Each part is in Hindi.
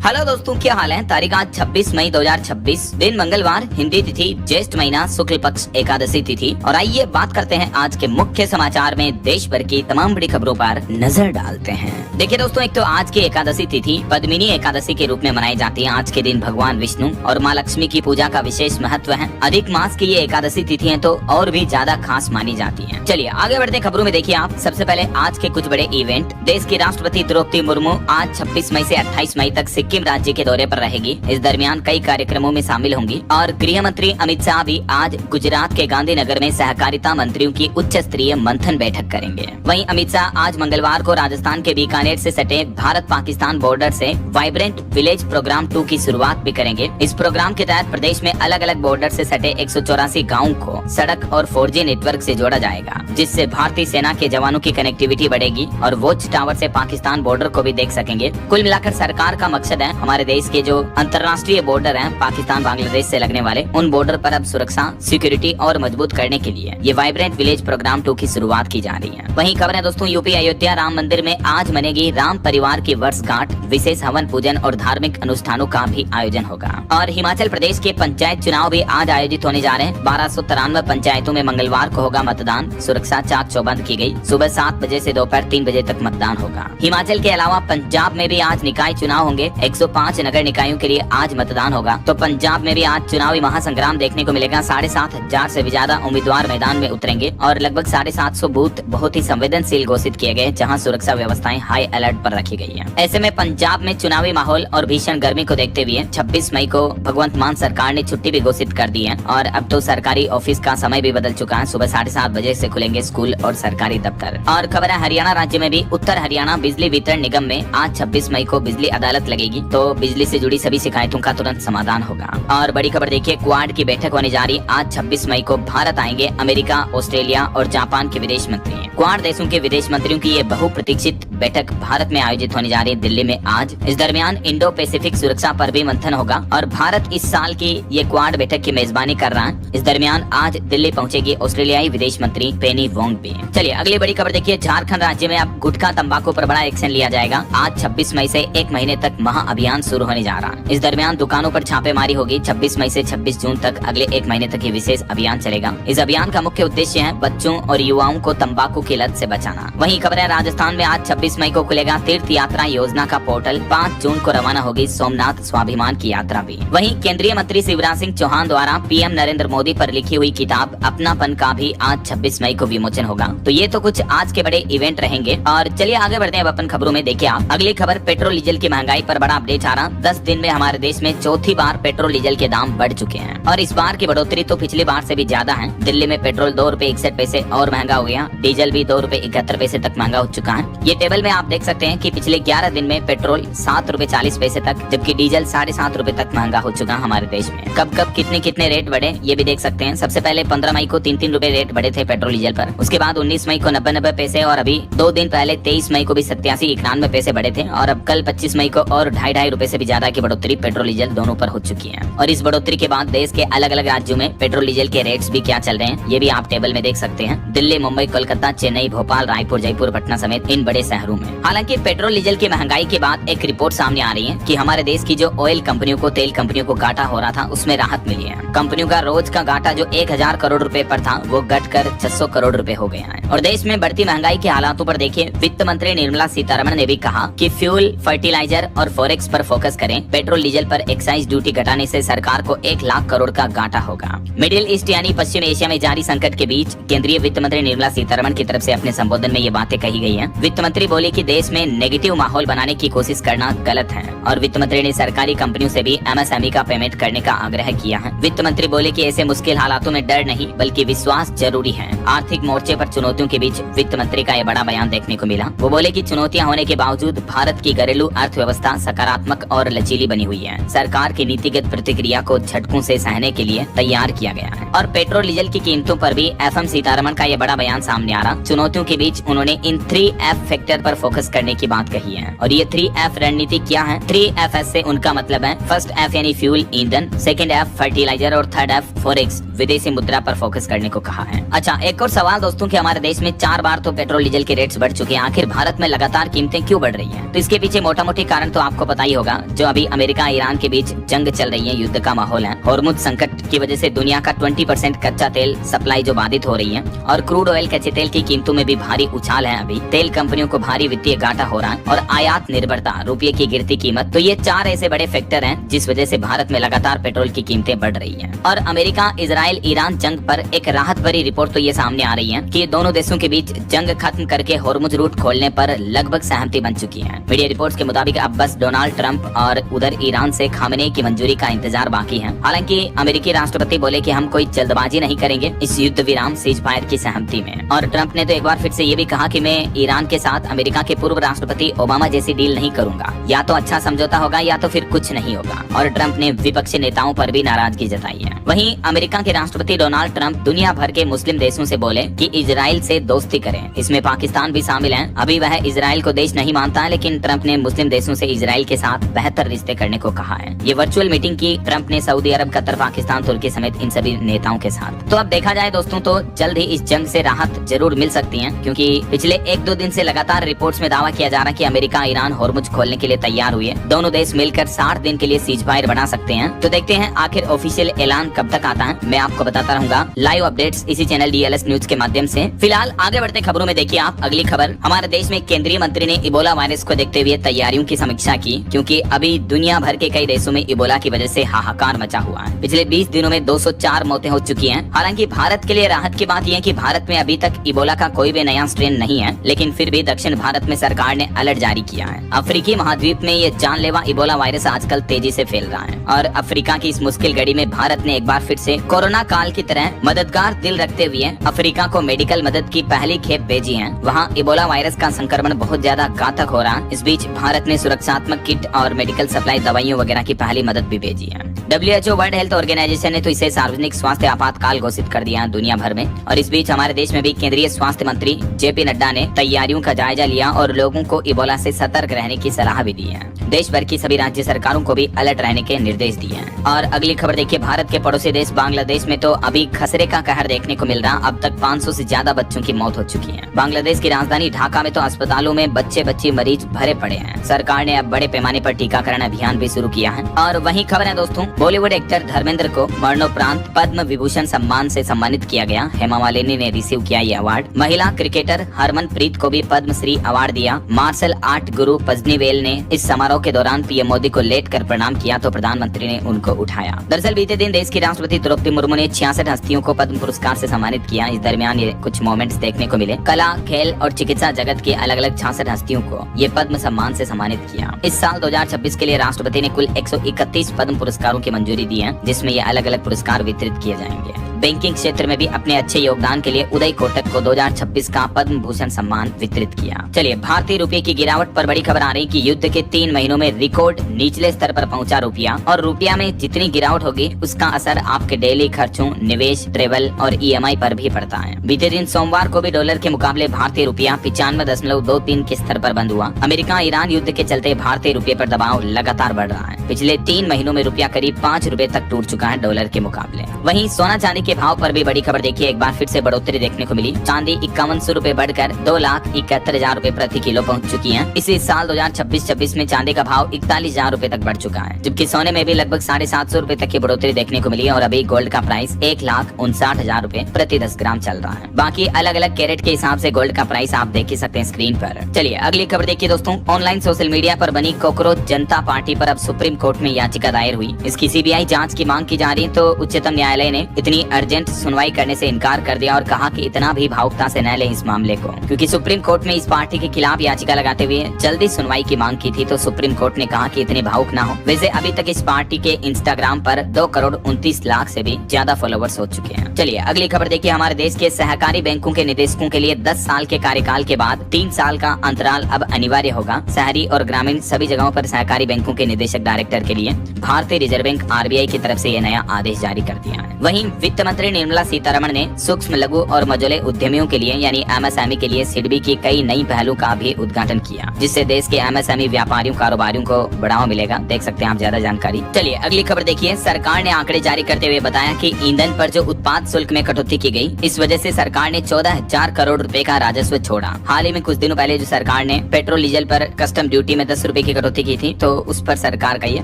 हेलो दोस्तों, क्या हाल है। तारीख आज 26 मई 2026, दिन मंगलवार, हिंदी तिथि ज्येष्ठ महीना शुक्ल पक्ष एकादशी तिथि। और आइए बात करते हैं आज के मुख्य समाचार में देश भर की तमाम बड़ी खबरों पर नजर डालते हैं। देखिए दोस्तों, एक तो आज की एकादशी तिथि पद्मिनी एकादशी के रूप में मनाई जाती है। आज के दिन भगवान विष्णु और माँ लक्ष्मी की पूजा का विशेष महत्व है। अधिक मास की ये एकादशी तिथि है तो और भी ज्यादा खास मानी जाती है। चलिए आगे बढ़ते हैं खबरों में। देखिए आप, सबसे पहले आज के कुछ बड़े इवेंट। देश की राष्ट्रपति द्रौपदी मुर्मू आज 26 मई से 28 मई तक सिक्किम राज्य के दौरे पर रहेगी। इस दरमियान कई कार्यक्रमों में शामिल होंगी। और गृह मंत्री अमित शाह भी आज गुजरात के गांधीनगर में सहकारिता मंत्रियों की उच्च स्तरीय मंथन बैठक करेंगे। वहीं अमित शाह आज मंगलवार को राजस्थान के बीकानेर से सटे भारत पाकिस्तान बॉर्डर से वाइब्रेंट विलेज प्रोग्राम 2 की शुरुआत भी करेंगे। इस प्रोग्राम के तहत प्रदेश में अलग अलग बॉर्डर से सटे 184 गाँव को सड़क और 4G नेटवर्क से जोड़ा जाएगा, जिससे भारतीय सेना के जवानों की कनेक्टिविटी बढ़ेगी और वॉच टावर से पाकिस्तान बॉर्डर को भी देख सकेंगे। कुल मिलाकर सरकार का मकसद है हमारे देश के जो अंतर्राष्ट्रीय बॉर्डर हैं पाकिस्तान बांग्लादेश से लगने वाले, उन बॉर्डर पर अब सुरक्षा सिक्योरिटी और मजबूत करने के लिए ये वाइब्रेंट विलेज प्रोग्राम 2 की शुरुआत की जा रही है। वहीं खबर है दोस्तों, यूपी अयोध्या राम मंदिर में आज मनेगी राम परिवार की वर्षगांठ। विशेष हवन पूजन और धार्मिक अनुष्ठानों का भी आयोजन होगा। और हिमाचल प्रदेश के पंचायत चुनाव भी आज आयोजित होने जा रहे हैं। 1293 पंचायतों में मंगलवार को होगा मतदान। सुरक्षा चाक चौबंद की गई। सुबह 7 बजे से दोपहर 3 बजे तक मतदान होगा। हिमाचल के अलावा पंजाब में भी आज निकाय चुनाव होंगे। 105 नगर निकायों के लिए आज मतदान होगा। तो पंजाब में भी आज चुनावी महासंग्राम देखने को मिलेगा। 7,500 से भी ज्यादा उम्मीदवार मैदान में उतरेंगे और लगभग 750 बूथ बहुत ही संवेदनशील घोषित किए गए, जहां सुरक्षा व्यवस्थाएं हाई अलर्ट पर रखी गई है। ऐसे में पंजाब में चुनावी माहौल और भीषण गर्मी को देखते हुए 26 मई को भगवंत मान सरकार ने छुट्टी भी घोषित कर दी है। और अब तो सरकारी ऑफिस का समय भी बदल चुका है। सुबह 7:30 बजे से खुलेंगे स्कूल और सरकारी दफ्तर। और खबर है हरियाणा राज्य में भी उत्तर हरियाणा बिजली वितरण निगम में आज 26 मई को बिजली अदालत लगेगी। तो बिजली से जुड़ी सभी शिकायतों का तुरंत समाधान होगा। और बड़ी खबर देखिए, क्वाड की बैठक होने जा रही। आज 26 मई को भारत आएंगे अमेरिका, ऑस्ट्रेलिया और जापान के विदेश मंत्री। क्वाड देशों के विदेश मंत्रियों की ये बहुप्रतीक्षित बैठक भारत में आयोजित होने जा रही है, दिल्ली में आज। इस दरमियान इंडो पैसिफिक सुरक्षा पर भी मंथन होगा और भारत इस साल की ये क्वाड बैठक की मेजबानी कर रहा है। इस दरमियान आज दिल्ली पहुंचेगी ऑस्ट्रेलियाई विदेश मंत्री पेनी वोंग भी। चलिए अगली बड़ी खबर देखिए, झारखंड राज्य में अब गुटखा तंबाकू पर बड़ा एक्शन लिया जाएगा। आज 26 मई से 1 महीने तक महाअभियान शुरू होने जा रहा है। इस दरमियान दुकानों पर छापेमारी होगी। 26 मई से 26 जून तक अगले 1 महीने तक ये विशेष अभियान चलेगा। इस अभियान का मुख्य उद्देश्य है बच्चों और युवाओं को तंबाकू की लत से बचाना। वहीं खबर है राजस्थान में आज 26 मई को खुलेगा तीर्थ यात्रा योजना का पोर्टल। 5 जून को रवाना होगी सोमनाथ स्वाभिमान की यात्रा भी। वहीं केंद्रीय मंत्री शिवराज सिंह चौहान द्वारा पीएम नरेंद्र मोदी पर लिखी हुई किताब अपनापन का भी आज 26 मई को विमोचन होगा। तो ये तो कुछ आज के बड़े इवेंट रहेंगे। और चलिए आगे बढ़ते हैं अपन खबरों में। देखिए आप, अगली खबर पेट्रोल डीजल की महंगाई पर बड़ा अपडेट आ रहा। 10 दिन में हमारे देश में चौथी बार पेट्रोल डीजल के दाम बढ़ चुके हैं और इस बार की बढ़ोतरी तो पिछली बार से भी ज्यादा है। दिल्ली में पेट्रोल 2 रुपए 61 पैसे और महंगा हो गया। डीजल भी 2 रुपए 71 पैसे तक महंगा हो चुका है। ये टेबल में आप देख सकते हैं कि पिछले 11 दिन में पेट्रोल 7 रुपए 40 पैसे तक, जबकि डीजल 7.5 रुपए तक महंगा हो चुका है हमारे देश में। कब कब कितने रेट बढ़े ये भी देख सकते हैं। सबसे पहले 15 मई को 3-3 रुपए रेट बढ़े थे पेट्रोल डीजल पर। उसके बाद 19 मई को 90 पैसे और अभी 2 दिन पहले 23 मई को भी 87-91 पैसे बढ़े थे। और अब कल 25 मई को और 2.5 रुपए से भी ज्यादा की बढ़ोतरी पेट्रोल डीजल दोनों पर हो चुकी है। और इस बढ़ोतरी के बाद देश के अलग अलग राज्यों में पेट्रोल डीजल के रेट्स भी क्या चल रहे हैं ये भी आप टेबल में देख सकते हैं। दिल्ली, मुंबई, कोलकाता, चेन्नई, भोपाल, रायपुर, जयपुर, पटना समेत इन बड़े शहरों में। हालांकि पेट्रोल डीजल की महंगाई के बाद एक रिपोर्ट सामने आ रही है कि हमारे देश की जो ऑयल कंपनियों को, तेल कंपनियों को घाटा हो रहा था उसमें राहत मिली है। कंपनियों का रोज का घाटा जो 1000 करोड़ रुपए पर था वो घटकर 600 करोड़ रुपए हो गया है। और देश में बढ़ती महंगाई के हालातों पर देखिए, वित्त मंत्री निर्मला सीतारमण ने भी कहा कि फ्यूल, फर्टिलाइजर और फॉरेक्स पर फोकस करें। पेट्रोल डीजल पर एक्साइज ड्यूटी घटाने से सरकार को 1 लाख करोड़ का घाटा होगा। मिडिल ईस्ट यानी पश्चिम एशिया में जारी संकट के बीच केंद्रीय वित्त मंत्री निर्मला सीतारमण की तरफ से अपने संबोधन में ये बातें कही गई हैं। वित्त मंत्री बोले कि देश में नेगेटिव माहौल बनाने की कोशिश करना गलत है। और वित्त मंत्री ने सरकारी कंपनियों से भी एमएसएमई का पेमेंट करने का आग्रह किया है। वित्त मंत्री बोले कि ऐसे मुश्किल हालातों में डर नहीं बल्कि विश्वास जरूरी है। आर्थिक मोर्चे पर चुनौतियों के बीच वित्त मंत्री का यह बड़ा बयान देखने को मिला। वो बोले कि चुनौतियां होने के बावजूद भारत की घरेलू अर्थव्यवस्था सकारात्मक और लचीली बनी हुई है। सरकार की नीतिगत प्रतिक्रिया को झटकों से सहने के लिए तैयार किया गया है। और पेट्रोल डीजल की कीमतों पर भी एफएम सीतारमण का यह बड़ा बयान सामने आ रहा। चुनौतियों के बीच उन्होंने इन 3F फैक्टर पर फोकस करने की बात कही है। और ये 3F रणनीति क्या है? 3FS से उनका मतलब है फर्स्ट F यानी फ्यूल, ईंधन, सेकंड F फर्टिलाइजर और थर्ड F फॉरेक्स, विदेशी मुद्रा पर फोकस करने को कहा है। अच्छा, एक और सवाल दोस्तों कि हमारे देश में 4 बार तो पेट्रोल डीजल के रेट्स बढ़ चुके हैं। आखिर भारत में लगातार कीमतें क्यों बढ़ रही हैं? तो इसके पीछे मोटा मोटी कारण तो आपको पता ही होगा, जो अभी अमेरिका ईरान के बीच जंग चल रही है, युद्ध का माहौल है। हॉर्मुज संकट की वजह से दुनिया का 20% कच्चा तेल सप्लाई जो बाधित हो रही है और क्रूड ऑयल कच्चे तेल की कीमतों में भी भारी उछाल है। अभी तेल कंपनियों को भारी वित्तीय घाटा हो रहा है और आयात निर्भरता, रुपये की गिरती कीमत, तो ये 4 ऐसे बड़े फैक्टर हैं जिस वजह से भारत में लगातार पेट्रोल की कीमतें बढ़ रही हैं। और अमेरिका इजराइल ईरान जंग पर एक राहत भरी रिपोर्ट तो ये सामने आ रही है कि दोनों देशों के बीच जंग खत्म करके हॉर्मुज रूट खोलने पर लगभग सहमति बन चुकी है। मीडिया रिपोर्ट्स के मुताबिक अब बस डोनाल्ड ट्रंप और उधर ईरान से खामेनेई की मंजूरी का इंतजार बाकी है। हालांकि अमेरिकी राष्ट्रपति बोले कि हम कोई जल्दबाजी नहीं करेंगे इस युद्ध विराम सीज फायर की सहमति में। और ट्रंप ने तो एक बार फिर से ये भी कहा कि मैं ईरान के साथ अमेरिका के पूर्व राष्ट्रपति ओबामा जैसी डील नहीं करूंगा, या तो अच्छा समझौता होगा या तो फिर कुछ नहीं होगा। और ट्रंप ने विपक्षी नेताओं पर भी नाराजगी जताई है। वहीं अमेरिका के राष्ट्रपति डोनाल्ड ट्रंप दुनिया भर के मुस्लिम देशों से बोले कि इजराइल से दोस्ती करें, इसमें पाकिस्तान भी शामिल है। अभी वह इजराइल को देश नहीं मानता है, लेकिन ट्रंप ने मुस्लिम देशों से इजराइल के साथ बेहतर रिश्ते करने को कहा है। ये वर्चुअल मीटिंग की ट्रंप ने सऊदी अरब, कतर, पाकिस्तान, तुर्की समेत इन सभी नेताओं के साथ। तो अब देखा जाए दोस्तों तो जल्द ही इस जंग से राहत जरूर मिल सकती है, क्योंकि पिछले 1-2 दिन से लगातार रिपोर्ट्स में दावा किया जा रहा है कि अमेरिका ईरान हॉर्मुज खोलने के लिए तैयार हुई है। दोनों देश मिलकर 60 दिन के लिए सीज फायर बना सकते हैं। तो देखते हैं आखिर ऑफिशियल ऐलान कब तक आता है। मैं आपको बताता रहूंगा लाइव अपडेट्स इसी चैनल DLS न्यूज के माध्यम से। फिलहाल आगे बढ़ते खबरों में देखिए आप अगली खबर। हमारे देश में केंद्रीय मंत्री ने इबोला वायरस को देखते हुए तैयारियों की समीक्षा की, क्योंकि अभी दुनिया भर के कई देशों में इबोला की वजह से हाहाकार मचा हुआ है। पिछले 20 दिनों में 204 मौतें हो चुकी हैं। हालांकि भारत के लिए राहत की बात यह है कि भारत में अभी तक इबोला का कोई भी नया स्ट्रेन नहीं है, लेकिन फिर भी दक्षिण भारत में सरकार ने अलर्ट जारी किया है। अफ्रीकी महाद्वीप में ये जानलेवा इबोला वायरस आजकल तेजी से फैल रहा है और अफ्रीका की इस मुश्किल घड़ी में भारत ने एक बार फिर से कोरोना काल की तरह मददगार दिल रखते हुए अफ्रीका को मेडिकल मदद की पहली खेप भेजी है। वहाँ इबोला वायरस का संक्रमण बहुत ज्यादा घातक हो रहा है। इस बीच भारत ने सुरक्षात्मक किट और मेडिकल सप्लाई, दवाइयों वगैरह की पहली मदद भी भेजी है। WHO वर्ल्ड हेल्थ ऑर्गेनाइजेशन ने तो इसे सार्वजनिक स्वास्थ्य आपातकाल घोषित कर दिया है दुनिया भर में। और इस बीच हमारे देश में भी केंद्रीय स्वास्थ्य मंत्री JP नड्डा ने तैयारियों का जायजा लिया और लोगों को इबोला से सतर्क रहने की सलाह भी दी है। देश भर की सभी राज्य सरकारों को भी अलर्ट रहने के निर्देश दिए हैं। और अगली खबर देखिए, भारत के पड़ोसी देश बांग्लादेश में तो अभी खसरे का कहर देखने को मिल रहा। अब तक 500 से ज्यादा बच्चों की मौत हो चुकी है। बांग्लादेश की राजधानी ढाका में तो अस्पतालों में बच्चे मरीज भरे पड़े हैं। सरकार ने अब बड़े पैमाने पर टीकाकरण अभियान भी शुरू किया है। और वहीं खबर है दोस्तों, बॉलीवुड एक्टर धर्मेंद्र को मरणोपरांत पद्म विभूषण सम्मान से सम्मानित किया गया। हेमा मालिनी ने रिसीव किया ये अवार्ड। महिला क्रिकेटर हरमनप्रीत को भी पद्मश्री अवार्ड दिया। मार्शल आर्ट गुरु पजनीवेल ने इस समारोह के दौरान PM मोदी को लेट कर प्रणाम किया तो प्रधानमंत्री ने उनको उठाया। दरअसल बीते दिन देश की राष्ट्रपति द्रौपदी मुर्मू ने 66 हस्तियों को पद्म पुरस्कार से सम्मानित किया। इस दरमियान ये कुछ मोमेंट्स देखने को मिले। कला, खेल और चिकित्सा जगत के अलग अलग 66 हस्तियों को ये पद्म सम्मान से सम्मानित किया। इस साल 2026 के लिए राष्ट्रपति ने कुल 131 पद्म पुरस्कारों की मंजूरी दी है, जिसमें ये अलग अलग पुरस्कार वितरित किए जाएंगे। बैंकिंग क्षेत्र में भी अपने अच्छे योगदान के लिए उदय कोटक को 2026 का पद्म भूषण सम्मान वितरित किया। चलिए, भारतीय रुपये की गिरावट पर बड़ी खबर आ रही कि युद्ध के 3 महीनों में रिकॉर्ड निचले स्तर पर पहुंचा रुपया। और रुपया में जितनी गिरावट होगी उसका असर आपके डेली खर्चों, निवेश, ट्रेवल और EMI पर भी पड़ता है। बीते दिन सोमवार को भी डॉलर के मुकाबले भारतीय रुपया 95.23 के स्तर पर बंद हुआ। अमेरिका ईरान युद्ध के चलते भारतीय रुपये पर दबाव लगातार बढ़ रहा है। पिछले 3 महीनों में रुपया करीब 5 रुपए तक टूट चुका है डॉलर के मुकाबले। वहीं सोना चांदी के भाव पर भी बड़ी खबर देखिए, एक बार फिर से बढ़ोतरी देखने को मिली। चांदी 5100 रुपए बढ़कर 2,71,000 रुपए प्रति किलो पहुंच चुकी है। इसी साल 2026-26 में चांदी का भाव 41,000 रुपए तक बढ़ चुका है, जबकि सोने में भी लगभग 750 रुपए तक की बढ़ोतरी देखने को मिली। और अभी गोल्ड का प्राइस 1,59,000 रुपए प्रति 10 ग्राम चल रहा है। बाकी अलग अलग कैरेट के हिसाब से गोल्ड का प्राइस आप देख ही सकते हैं स्क्रीन पर। चलिए अगली खबर देखिए दोस्तों, ऑनलाइन सोशल मीडिया पर बनी कॉकरोच जनता पार्टी पर अब सुप्रीम कोर्ट में याचिका दायर हुई। इसकी CBI जांच की मांग की जा रही, तो उच्चतम न्यायालय ने इतनी अर्जेंट सुनवाई करने से इनकार कर दिया और कहा कि इतना भी भावुकता से न ले इस मामले को, क्योंकि सुप्रीम कोर्ट में इस पार्टी के खिलाफ याचिका लगाते हुए जल्दी सुनवाई की मांग की थी। तो सुप्रीम कोर्ट ने कहा कि इतने भावुक ना हो। वैसे अभी तक इस पार्टी के इंस्टाग्राम पर 2,29,00,000 से भी ज्यादा फॉलोवर्स हो चुके हैं। चलिए अगली खबर देखिए, हमारे देश के सहकारी बैंकों के निदेशकों के लिए 10 साल के कार्यकाल के बाद 3 साल का अंतराल अब अनिवार्य होगा। शहरी और ग्रामीण सभी जगहों पर सहकारी बैंकों के निदेशक डायरेक्टर के लिए भारतीय रिजर्व बैंक RBI की तरफ से यह नया आदेश जारी कर दिया है। वहीं वित्त मंत्री निर्मला सीतारमण ने सूक्ष्म, लघु और मझोले उद्यमियों के लिए यानी एमएसएमई के लिए सिडबी की कई नई पहलों का भी उद्घाटन किया, जिससे देश के एमएसएमई व्यापारियों कारोबारियों को बढ़ावा मिलेगा। देख सकते हैं आप ज्यादा जानकारी। चलिए अगली खबर देखिए। सरकार ने आंकड़े जारी करते हुए बताया कि ईंधन पर जो उत्पाद शुल्क में कटौती की गई, इस वजह से सरकार ने 14,000 करोड़ रुपए का राजस्व छोड़ा। हाल ही में कुछ दिनों पहले जो सरकार ने पेट्रोल डीजल पर कस्टम ड्यूटी में 10 रुपए की कटौती की थी, तो उस पर सरकार का ये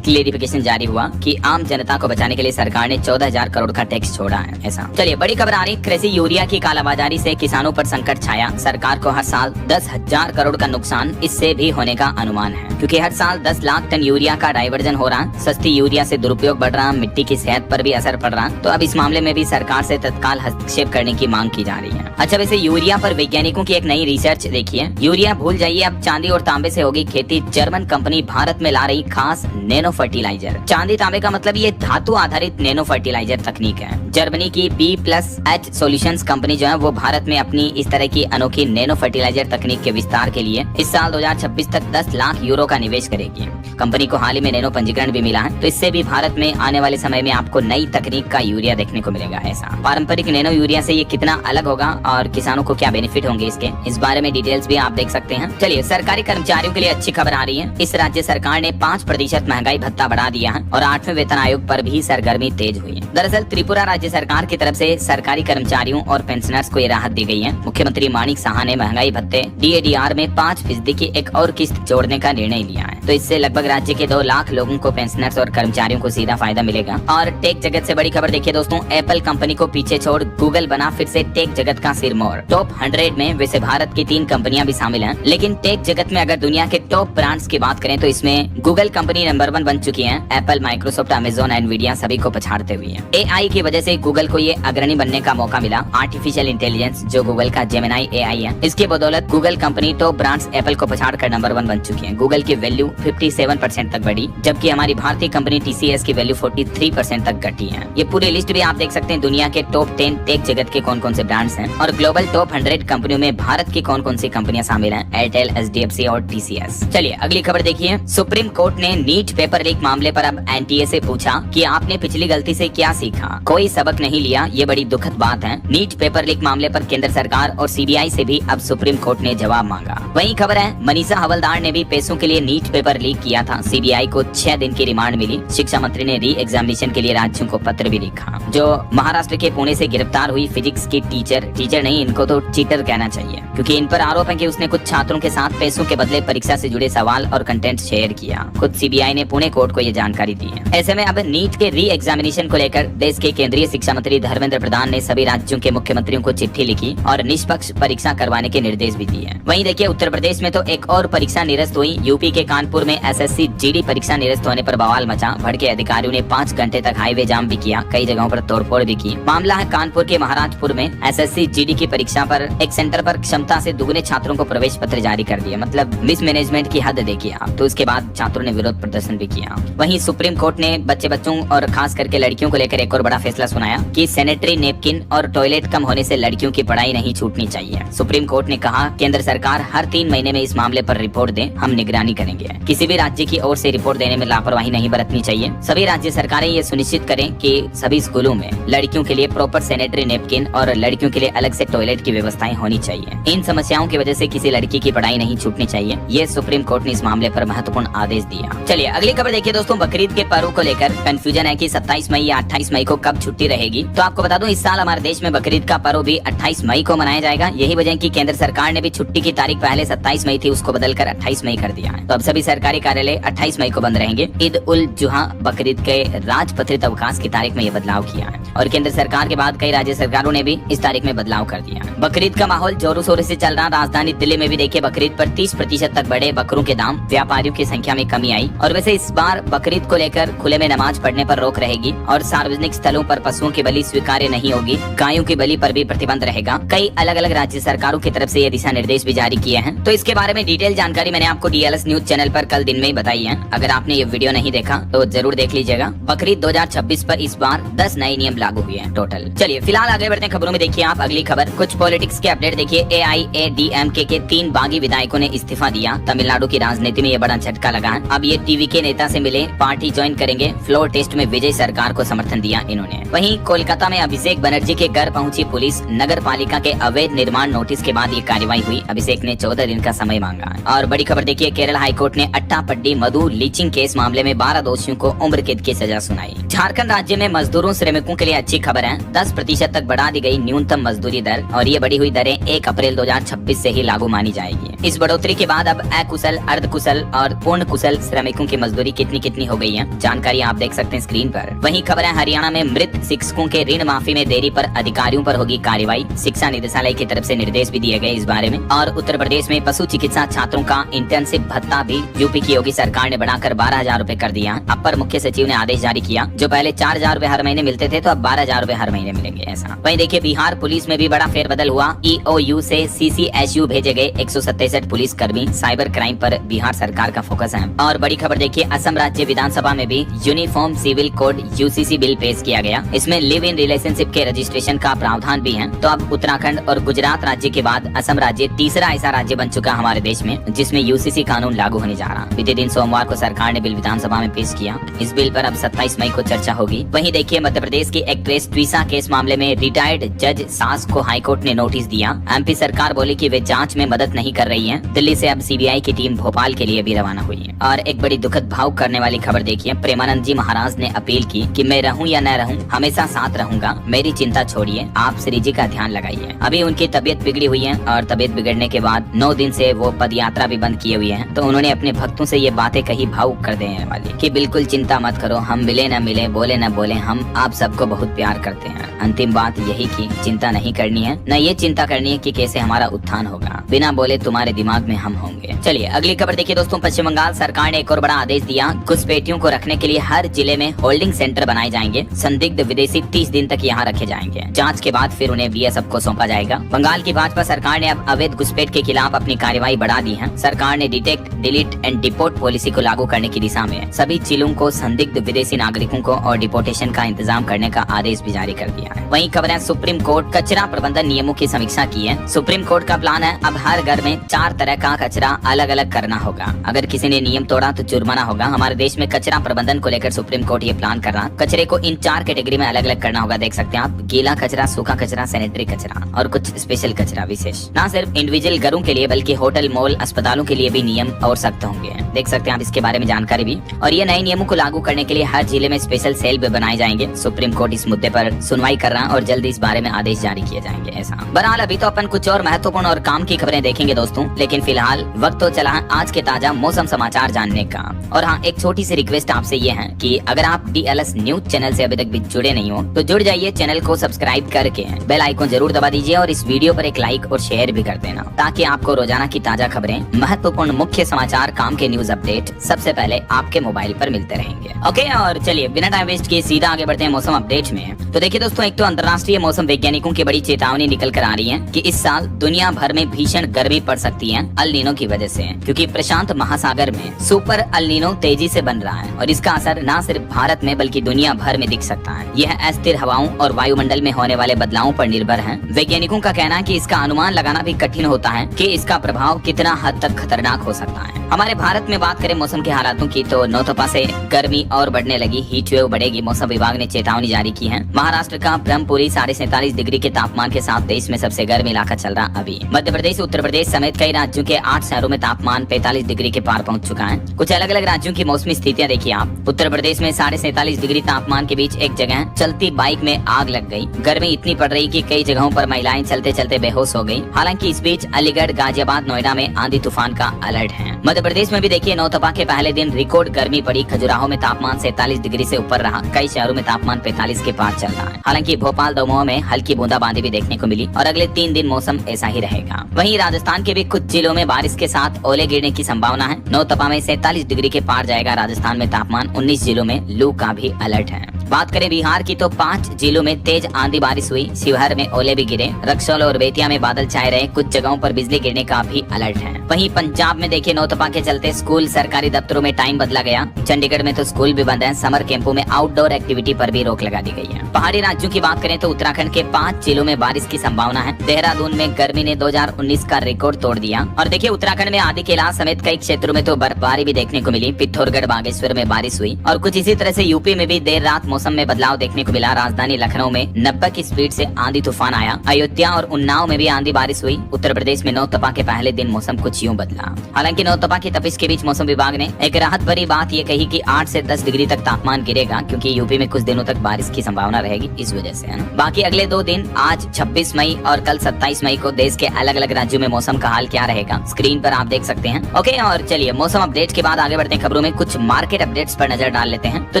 क्लियरिफिकेशन जारी हुआ कि आम जनता को बचाने के लिए सरकार ने 14,000 करोड़ का टैक्स छोड़ा है। ऐसा चलिए बड़ी खबर आ रही, कृषि यूरिया की कालाबाजारी से किसानों पर संकट छाया। सरकार को हर साल 10,000 करोड़ का नुकसान इससे भी होने का अनुमान है, क्योंकि हर साल 10 लाख टन यूरिया का डाइवर्जन हो रहा, सस्ती यूरिया से दुरुपयोग बढ़ रहा, मिट्टी की सेहत पर भी असर पड़ रहा। तो अब इस मामले में भी सरकार से तत्काल हस्तक्षेप करने की मांग की जा रही है। अच्छा, वैसे यूरिया पर वैज्ञानिकों की एक नई रिसर्च देखिए। यूरिया भूल जाइए, अब चांदी और तांबे से होगी खेती। जर्मन कंपनी भारत में ला रही खास नैनो फर्टिलाइजर। चांदी तांबे का मतलब ये धातु आधारित नैनो फर्टिलाइजर तकनीक है। जर्मनी की B+H सॉल्यूशंस कंपनी जो है वो भारत में अपनी इस तरह की अनोखी नैनो फर्टिलाइजर तकनीक के विस्तार के लिए इस साल 2026 तक 10 लाख यूरो का निवेश करेगी। कंपनी को हाल ही में नैनो पंजीकरण भी मिला है, तो इससे भी भारत में आने वाले समय में आपको नई तकनीक का यूरिया देखने को मिलेगा। ऐसा पारंपरिक नैनो यूरिया से ये कितना अलग होगा और किसानों को क्या बेनिफिट होंगे इसके, इस बारे में डिटेल्स भी आप देख सकते हैं। चलिए सरकारी कर्मचारियों के लिए अच्छी खबर आ रही है। इस राज्य सरकार ने 5% महंगाई भत्ता बढ़ा दिया है और 8वें वेतन आयोग पर भी सरगर्मी तेज हुई है। दरअसल त्रिपुरा राज्य सरकार की तरफ से सरकारी कर्मचारियों और पेंशनर्स को ये राहत दी गई है। मुख्यमंत्री माणिक साहा ने महंगाई भत्ते DADR में 5% की एक और किस्त जोड़ने का निर्णय लिया है, तो इससे लगभग राज्य के 2 लाख लोगों को, पेंशनर्स और कर्मचारियों को सीधा फायदा मिलेगा। और टेक जगत से बड़ी खबर देखिए दोस्तों, एप्पल कंपनी को पीछे छोड़ गूगल बना फिर से टेक जगत का सिरमौर। टॉप 100 में वैसे भारत की 3 कंपनियां भी शामिल हैं, लेकिन टेक जगत में अगर दुनिया के टॉप ब्रांड्स की बात करें तो इसमें गूगल कंपनी नंबर 1 बन चुकी है। एप्पल, माइक्रोसॉफ्ट, अमेजोन, एनवीडिया सभी को पछाड़ते हुए है। AI की वजह से गूगल को ये अग्रणी बनने का मौका मिला। आर्टिफिशियल इंटेलिजेंस जो गूगल का जेमिनी AI है, इसके बदौलत Google company top brands Apple को पछाड़कर नंबर 1 बन चुकी है। गूगल की वैल्यू 57% तक बढ़ी, जबकि हमारी भारतीय कंपनी TCS की वैल्यू 43% तक घटी है। ये पूरी लिस्ट भी आप देख सकते हैं, दुनिया के टॉप 10 टेक जगत के कौन कौन से ब्रांड्स हैं और ग्लोबल टॉप 100 कंपनियों में भारत की कौन कौन सी कंपनियां शामिल हैं, एयरटेल, SDFC और TCS। चलिए अगली खबर देखिए। सुप्रीम कोर्ट ने नीट पेपर लीक मामले पर अब NTA से पूछा कि आपने पिछली गलती से क्या सीखा, कोई सबक नहीं लिया। ये बड़ी दुखद बात है। नीट पेपर लीक मामले पर केंद्र सरकार और CBI से भी अब सुप्रीम कोर्ट ने जवाब मांगा। वहीं खबर है, मनीषा हवलदार ने भी पैसों के लिए नीट पेपर लीक किया था। CBI को 6 दिन की रिमांड मिली। शिक्षा मंत्री ने री एग्जामिनेशन के लिए राज्यों को पत्र भी लिखा। जो महाराष्ट्र के पुणे से गिरफ्तार हुई फिजिक्स की टीचर नहीं, इनको तो चीटर कहना चाहिए, क्योंकि इन पर आरोप है कि उसने कुछ छात्रों के साथ पैसों के बदले परीक्षा से जुड़े सवाल और कंटेंट शेयर किया। खुद CBI ने पुणे कोर्ट को ये जानकारी दी है। ऐसे में अब नीट के री एग्जामिनेशन को लेकर देश के केंद्रीय शिक्षा मंत्री धर्मेंद्र प्रधान ने सभी राज्यों के मुख्यमंत्रियों को चिट्ठी लिखी और निष्पक्ष परीक्षा करवाने के निर्देश भी दिए। वहीं देखिए उत्तर प्रदेश में तो एक और परीक्षा निरस्त हुई। यूपी के कानपुर में SSC GD परीक्षा निरस्त होने पर बवाल मचा। भड़के अधिकारियों ने 5 घंटे तक हाईवे जाम भी किया, कई जगहों पर तोड़फोड़ भी की। मामला है कानपुर के महाराजपुर में। SSC GD की परीक्षा पर एक सेंटर पर क्षमता से दुगने छात्रों को प्रवेश पत्र जारी कर दिया, मतलब मिसमैनेजमेंट की हद देखिए आप। तो उसके बाद छात्रों ने विरोध प्रदर्शन भी किया। वहीं सुप्रीम कोर्ट ने बच्चों और खास करके लड़कियों को लेकर एक और बड़ा फैसला सुनाया कि सैनिटरी नैपकिन और टॉयलेट कम होने से लड़कियों की पढ़ाई नहीं छूटनी चाहिए। सुप्रीम कोर्ट ने कहा केंद्र सरकार हर 3 महीने में इस मामले पर रिपोर्ट दे, हम निगरानी करेंगे। किसी भी राज्य की ओर से रिपोर्ट देने में लापरवाही नहीं बरतनी चाहिए। सभी राज्य सरकारें ये सुनिश्चित करें कि सभी स्कूलों में लड़कियों के लिए प्रॉपर सैनिटरी नैपकिन और लड़कियों के लिए अलग से टॉयलेट की व्यवस्थाएं होनी चाहिए। इन समस्याओं की वजह से किसी लड़की की पढ़ाई नहीं छूटनी चाहिए। ये सुप्रीम कोर्ट ने इस मामले पर महत्वपूर्ण आदेश दिया। चलिए अगली खबर देखिए दोस्तों, बकरीद के पर्व को लेकर कंफ्यूजन है कि 27 मई या 28 मई को कब छुट्टी रहेगी। तो आपको बता दूं, इस साल हमारे देश में बकरीद का पर्व भी 28 मई को मनाया जाएगा। यही वजह की केंद्र सरकार ने भी छुट्टी की तारीख पहले 27 मई थी, उसको बदलकर 28 मई कर दिया है। तो अब सभी सरकारी कार्यालय 28 मई को बंद रहेंगे। ईद उल जुहा बकरीद के राजपत्रित अवकाश की तारीख में ये बदलाव किया है और केंद्र सरकार के बाद कई राज्य सरकारों ने भी इस तारीख में बदलाव कर दिया है। बकरीद का माहौल जोरों शोरों से चल रहा। राजधानी दिल्ली में भी देखिए बकरीद पर 30% तक बढ़े बकरों के दाम। व्यापारियों की संख्या में कमी आई। और वैसे इस बार बकरीद को लेकर खुले में नमाज पढ़ने पर रोक रहेगी और सार्वजनिक स्थलों पर पशुओं की बलि स्वीकार्य नहीं होगी। गायों की बलि पर भी प्रतिबंध रहेगा। कई अलग अलग राज्य सरकारों की तरफ से ये दिशा निर्देश भी जारी किए हैं। तो इसके बारे में डिटेल जानकारी मैंने आपको DLS न्यूज चैनल पर कल दिन में ही बताई है। अगर आपने ये वीडियो नहीं देखा तो जरूर देख लीजिएगा। बकरीद 2026 पर इस बार 10 नए नियम लागू हुए हैं टोटल। चलिए फिलहाल आगे बढ़ते हैं खबरों में। देखिए आप अगली खबर, कुछ पॉलिटिक्स के अपडेट देखिए। AIADMK के 3 बागी विधायकों ने इस्तीफा दिया। तमिलनाडु की राजनीति में ये बड़ा झटका लगा है। अब ये टीवी के नेता से मिले, पार्टी ज्वाइन करेंगे। फ्लोर टेस्ट में विजय सरकार को समर्थन दिया इन्होंने। वहीं कोलकाता में अभिषेक बनर्जी के घर पहुंची पुलिस। नगर पालिका के अवैध निर्माण नोटिस के बाद ये कार्रवाई हुई। अभिषेक ने 14 दिन का समय मांगा। और बड़ी खबर देखिए, केरल हाईकोर्ट ने अट्टापड्डी मधु लीचिंग केस मामले में 12 दोषियों को उम्र कैद की सजा सुनाई। झारखंड राज्य में मजदूरों श्रमिकों के लिए अच्छी खबर है। 10% तक बढ़ा दी गई न्यूनतम मजदूरी दर और ये बढ़ी हुई दरें 1 अप्रैल 2026 से ही लागू मानी जाएगी। इस बढ़ोतरी के बाद अब अकुशल, अर्धकुशल और पूर्ण कुशल श्रमिकों की मजदूरी कितनी हो गई है, जानकारी आप देख सकते हैं स्क्रीन पर। वहीं खबर है, हरियाणा में मृत शिक्षकों के ऋण माफी में देरी पर अधिकारियों पर होगी कार्रवाई। शिक्षा निदेशालय की तरफ से निर्देश भी दिए गए इस बारे में। और उत्तर प्रदेश में पशु चिकित्सा छात्रों का इंटर्नशिप भत्ता भी यूपी की योगी सरकार ने बढ़ाकर 12,000 रूपए कर दिया। अपर मुख्य सचिव ने आदेश जारी किया। जो पहले 4,000 रूपए हर महीने मिलते थे तो अब 12,000 रूपए हर महीने मिलेंगे ऐसा। वहीं देखिए बिहार पुलिस में भी बड़ा फेरबदल हुआ। EOU से CCSU भेजे गए 167 पुलिस कर्मी। साइबर क्राइम पर बिहार सरकार का फोकस है। और बड़ी खबर देखिए, असम राज्य विधानसभा में भी uniform civil code UCC bill पेश किया गया। इसमें लिव इन रिलेशनशिप के रजिस्ट्रेशन का प्रावधान भी है। तो अब उत्तराखंड और गुजरात राज्य के बाद असम राज्य तीसरा ऐसा राज्य बन चुका हमारे देश में जिसमें UCC कानून लागू होने जा रहा। बीते दिन सोमवार को सरकार ने बिल विधानसभा में पेश किया। इस बिल पर अब 27 मई को चर्चा होगी। वहीं देखिए मध्य प्रदेश की एक्ट्रेस ट्विसा केस मामले में रिटायर्ड जज सास को हाईकोर्ट ने नोटिस दिया। MP सरकार बोली कि वे जांच में मदद नहीं कर रही है। दिल्ली से अब CBI की टीम भोपाल के लिए भी रवाना हुई है। और एक बड़ी दुखद भावुक करने वाली खबर देखिए, प्रेमानंद जी महाराज ने अपील की कि मैं रहूं या न रहूं हमेशा साथ रहूंगा, मेरी चिंता छोड़िए, आप श्री जी का ध्यान लगाइए। अभी उनकी तबीयत बिगड़ी हुई है और तबीयत बिगड़ने के बाद 9 दिन से वो पद यात्रा भी बंद किए हुए हैं। तो उन्होंने अपने भक्तों से ये बातें कही भावुक कर देने वाली कि बिल्कुल चिंता मत करो, हम मिले न मिले, बोले न बोले, हम आप सबको बहुत प्यार करते हैं। अंतिम बात यही कि चिंता नहीं करनी है, न ये चिंता करनी है कि कैसे हमारा उत्थान होगा, बिना बोले तुम्हारे दिमाग में हम होंगे। चलिए अगली खबर देखिए दोस्तों, पश्चिम बंगाल सरकार ने एक और बड़ा आदेश दिया। घुसपैठियों को रखने के लिए हर जिले में होल्डिंग सेंटर बनाए जाएंगे। संदिग्ध विदेशी 30 दिन तक यहाँ रखे जाएंगे। जांच के बाद फिर उन्हें BSF को सौंपा जाएगा। बंगाल की भाजपा सरकार ने अब अवैध घुसपैठ के खिलाफ अपनी कार्रवाई बढ़ा दी है। सरकार ने detect, delete and deport policy को लागू करने की दिशा में सभी जिलों को संदिग्ध विदेशी नागरिकों को और डिपोर्टेशन का इंतजाम करने का आदेश भी जारी कर दिया है। वहीं खबर है, सुप्रीम कोर्ट कचरा प्रबंधन नियमों की समीक्षा की है। सुप्रीम कोर्ट का प्लान है अब हर घर में 4 तरह का कचरा अलग अलग करना होगा। अगर किसी ने नियम तोड़ा तो जुर्माना होगा। हमारे देश में कचरा प्रबंधन को लेकर सुप्रीम कोर्ट ये प्लान कर रहा। कचरे को इन 4 कैटेगरी में अलग अलग करना होगा। देख सकते हैं आप, गीला कचरा, सूखा कचरा, सैनिटरी कचरा और कुछ स्पेशल कचरा विशेष। ना सिर्फ इंडिविजुअल घरों के लिए बल्कि होटल, मॉल, अस्पतालों के लिए भी नियम और सख्त होंगे। देख सकते हैं आप इसके बारे में जानकारी भी। और ये नए नियमों को लागू करने के लिए हर जिले में स्पेशल सेल भी बनाए जाएंगे। सुप्रीम कोर्ट इस मुद्दे पर सुनवाई कर रहा है और जल्द इस बारे में आदेश जारी किए जाएंगे ऐसा। बहरहाल अभी तो अपन कुछ और महत्वपूर्ण और काम की खबरें देखेंगे दोस्तों, लेकिन फिलहाल वक्त तो चला है आज के ताजा मौसम समाचार जानने का। और हाँ, एक छोटी सी रिक्वेस्ट आपसे ये है कि अगर आप DLS न्यूज चैनल से अभी तक भी जुड़े नहीं हो तो जुड़ जाइए। चैनल को सब्सक्राइब करके बेल आइकन जरूर दबा दीजिए और इस वीडियो पर एक लाइक और शेयर भी कर देना ताकि आपको रोजाना की ताजा खबरें, महत्वपूर्ण मुख्य समाचार, काम के न्यूज अपडेट सबसे पहले आपके मोबाइल पर मिलते रहेंगे। ओके, और चलिए बिना टाइम वेस्ट किए सीधा आगे बढ़ते हैं मौसम अपडेट में। तो देखिए दोस्तों, एक तो अंतर्राष्ट्रीय मौसम वैज्ञानिकों की बड़ी चेतावनी निकल कर आ रही है कि इस साल दुनिया भर में भीषण गर्मी पड़ सकती है अल नीनो की वजह से, क्योंकि प्रशांत महासागर में सुपर अल नीनो तेजी से बन रहा है और इसका असर न सिर्फ भारत में बल्कि दुनिया भर में दिख सकता है। यह अस्थिर हवाओं और वायुमंडल में होने वाले बदलावों पर निर्भर है। वैज्ञानिकों का कहना है कि इसका अनुमान लगाना भी कठिन होता है कि इसका प्रभाव कितना हद तक खतरनाक हो सकता है। हमारे भारत में बात करें मौसम के हालातों की तो नौतपा से गर्मी और बढ़ने लगी, हीट वेव बढ़ेगी। मौसम विभाग ने चेतावनी जारी की है। महाराष्ट्र का ब्रह्मपुरी 47.5 डिग्री के तापमान के साथ देश में सबसे गर्म इलाका चल रहा अभी। मध्य प्रदेश, उत्तर प्रदेश समेत कई राज्यों के 8 शहरों में तापमान 45 डिग्री के पार पहुंच चुका है। कुछ अलग अलग राज्यों की मौसमी स्थितियां देखिए आप। उत्तर प्रदेश में 47.5 डिग्री तापमान के बीच एक जगह चलती बाइक में आग लग गई। गर्मी इतनी पड़ रही कि कई जगहों पर महिलाएं चलते चलते बेहोश हो गई। हालांकि इस बीच अलीगढ़, गाजियाबाद, नोएडा में आंधी तूफान का अलर्ट है। मध्य प्रदेश में भी देखिए नौतपा के पहले दिन रिकॉर्ड गर्मी पड़ी। खजुराहो में तापमान 47 डिग्री से ऊपर रहा। कई शहरों में तापमान 45 के पार चल रहा है। हालांकि भोपाल, दमोह में हल्की बूंदाबांदी भी देखने को मिली और अगले 3 दिन मौसम ऐसा ही रहेगा। वहीं राजस्थान के भी कुछ जिलों में बारिश के साथ ओले गिरने की संभावना है। नौतपा में 47 डिग्री के पार जाएगा राजस्थान में तापमान। 19 जिलों में लू का भी अलर्ट है। बात करें बिहार की तो 5 जिलों में तेज आंधी बारिश हुई, शिवहर में ओले भी गिरे, रक्सौल और बेतिया में बादल छाए रहे, कुछ जगहों पर बिजली गिरने का भी अलर्ट है। वहीं पंजाब में देखिए नौतपा के चलते स्कूल सरकारी दफ्तरों में टाइम बदला गया, चंडीगढ़ में तो स्कूल भी बंद है, समर कैंपों में आउटडोर एक्टिविटी पर भी रोक लगा दी गई है। पहाड़ी राज्यों की बात करें तो उत्तराखंड के 5 जिलों में बारिश की संभावना है। देहरादून में गर्मी ने 2019 का रिकॉर्ड तोड़ दिया और देखिए उत्तराखंड में आधी के इलाके समेत कई क्षेत्रों में तो बर्फबारी भी देखने को मिली। पिथौरागढ़ बागेश्वर में बारिश हुई और कुछ इसी तरह से यूपी में भी देर रात मौसम में बदलाव देखने को मिला। राजधानी लखनऊ में 90 की स्पीड से आंधी तूफान आया। अयोध्या और उन्नाव में भी आंधी बारिश हुई। उत्तर प्रदेश में नौतपा के पहले दिन मौसम कुछ यूं बदला। हालांकि नौतपा की तपिश के बीच मौसम विभाग ने एक राहत भरी बात ये कही कि 8 से 10 डिग्री तक तापमान गिरेगा, क्योंकि यूपी में कुछ दिनों तक बारिश की संभावना रहेगी इस वजह से, है ना। बाकी अगले 2 दिन आज 26 मई और कल 27 मई को देश के अलग अलग राज्यों में मौसम का हाल क्या रहेगा स्क्रीन पर आप देख सकते हैं। ओके, और चलिए मौसम अपडेट के बाद आगे बढ़ते हैं खबरों में। कुछ मार्केट अपडेट्स पर नजर डाल लेते हैं। तो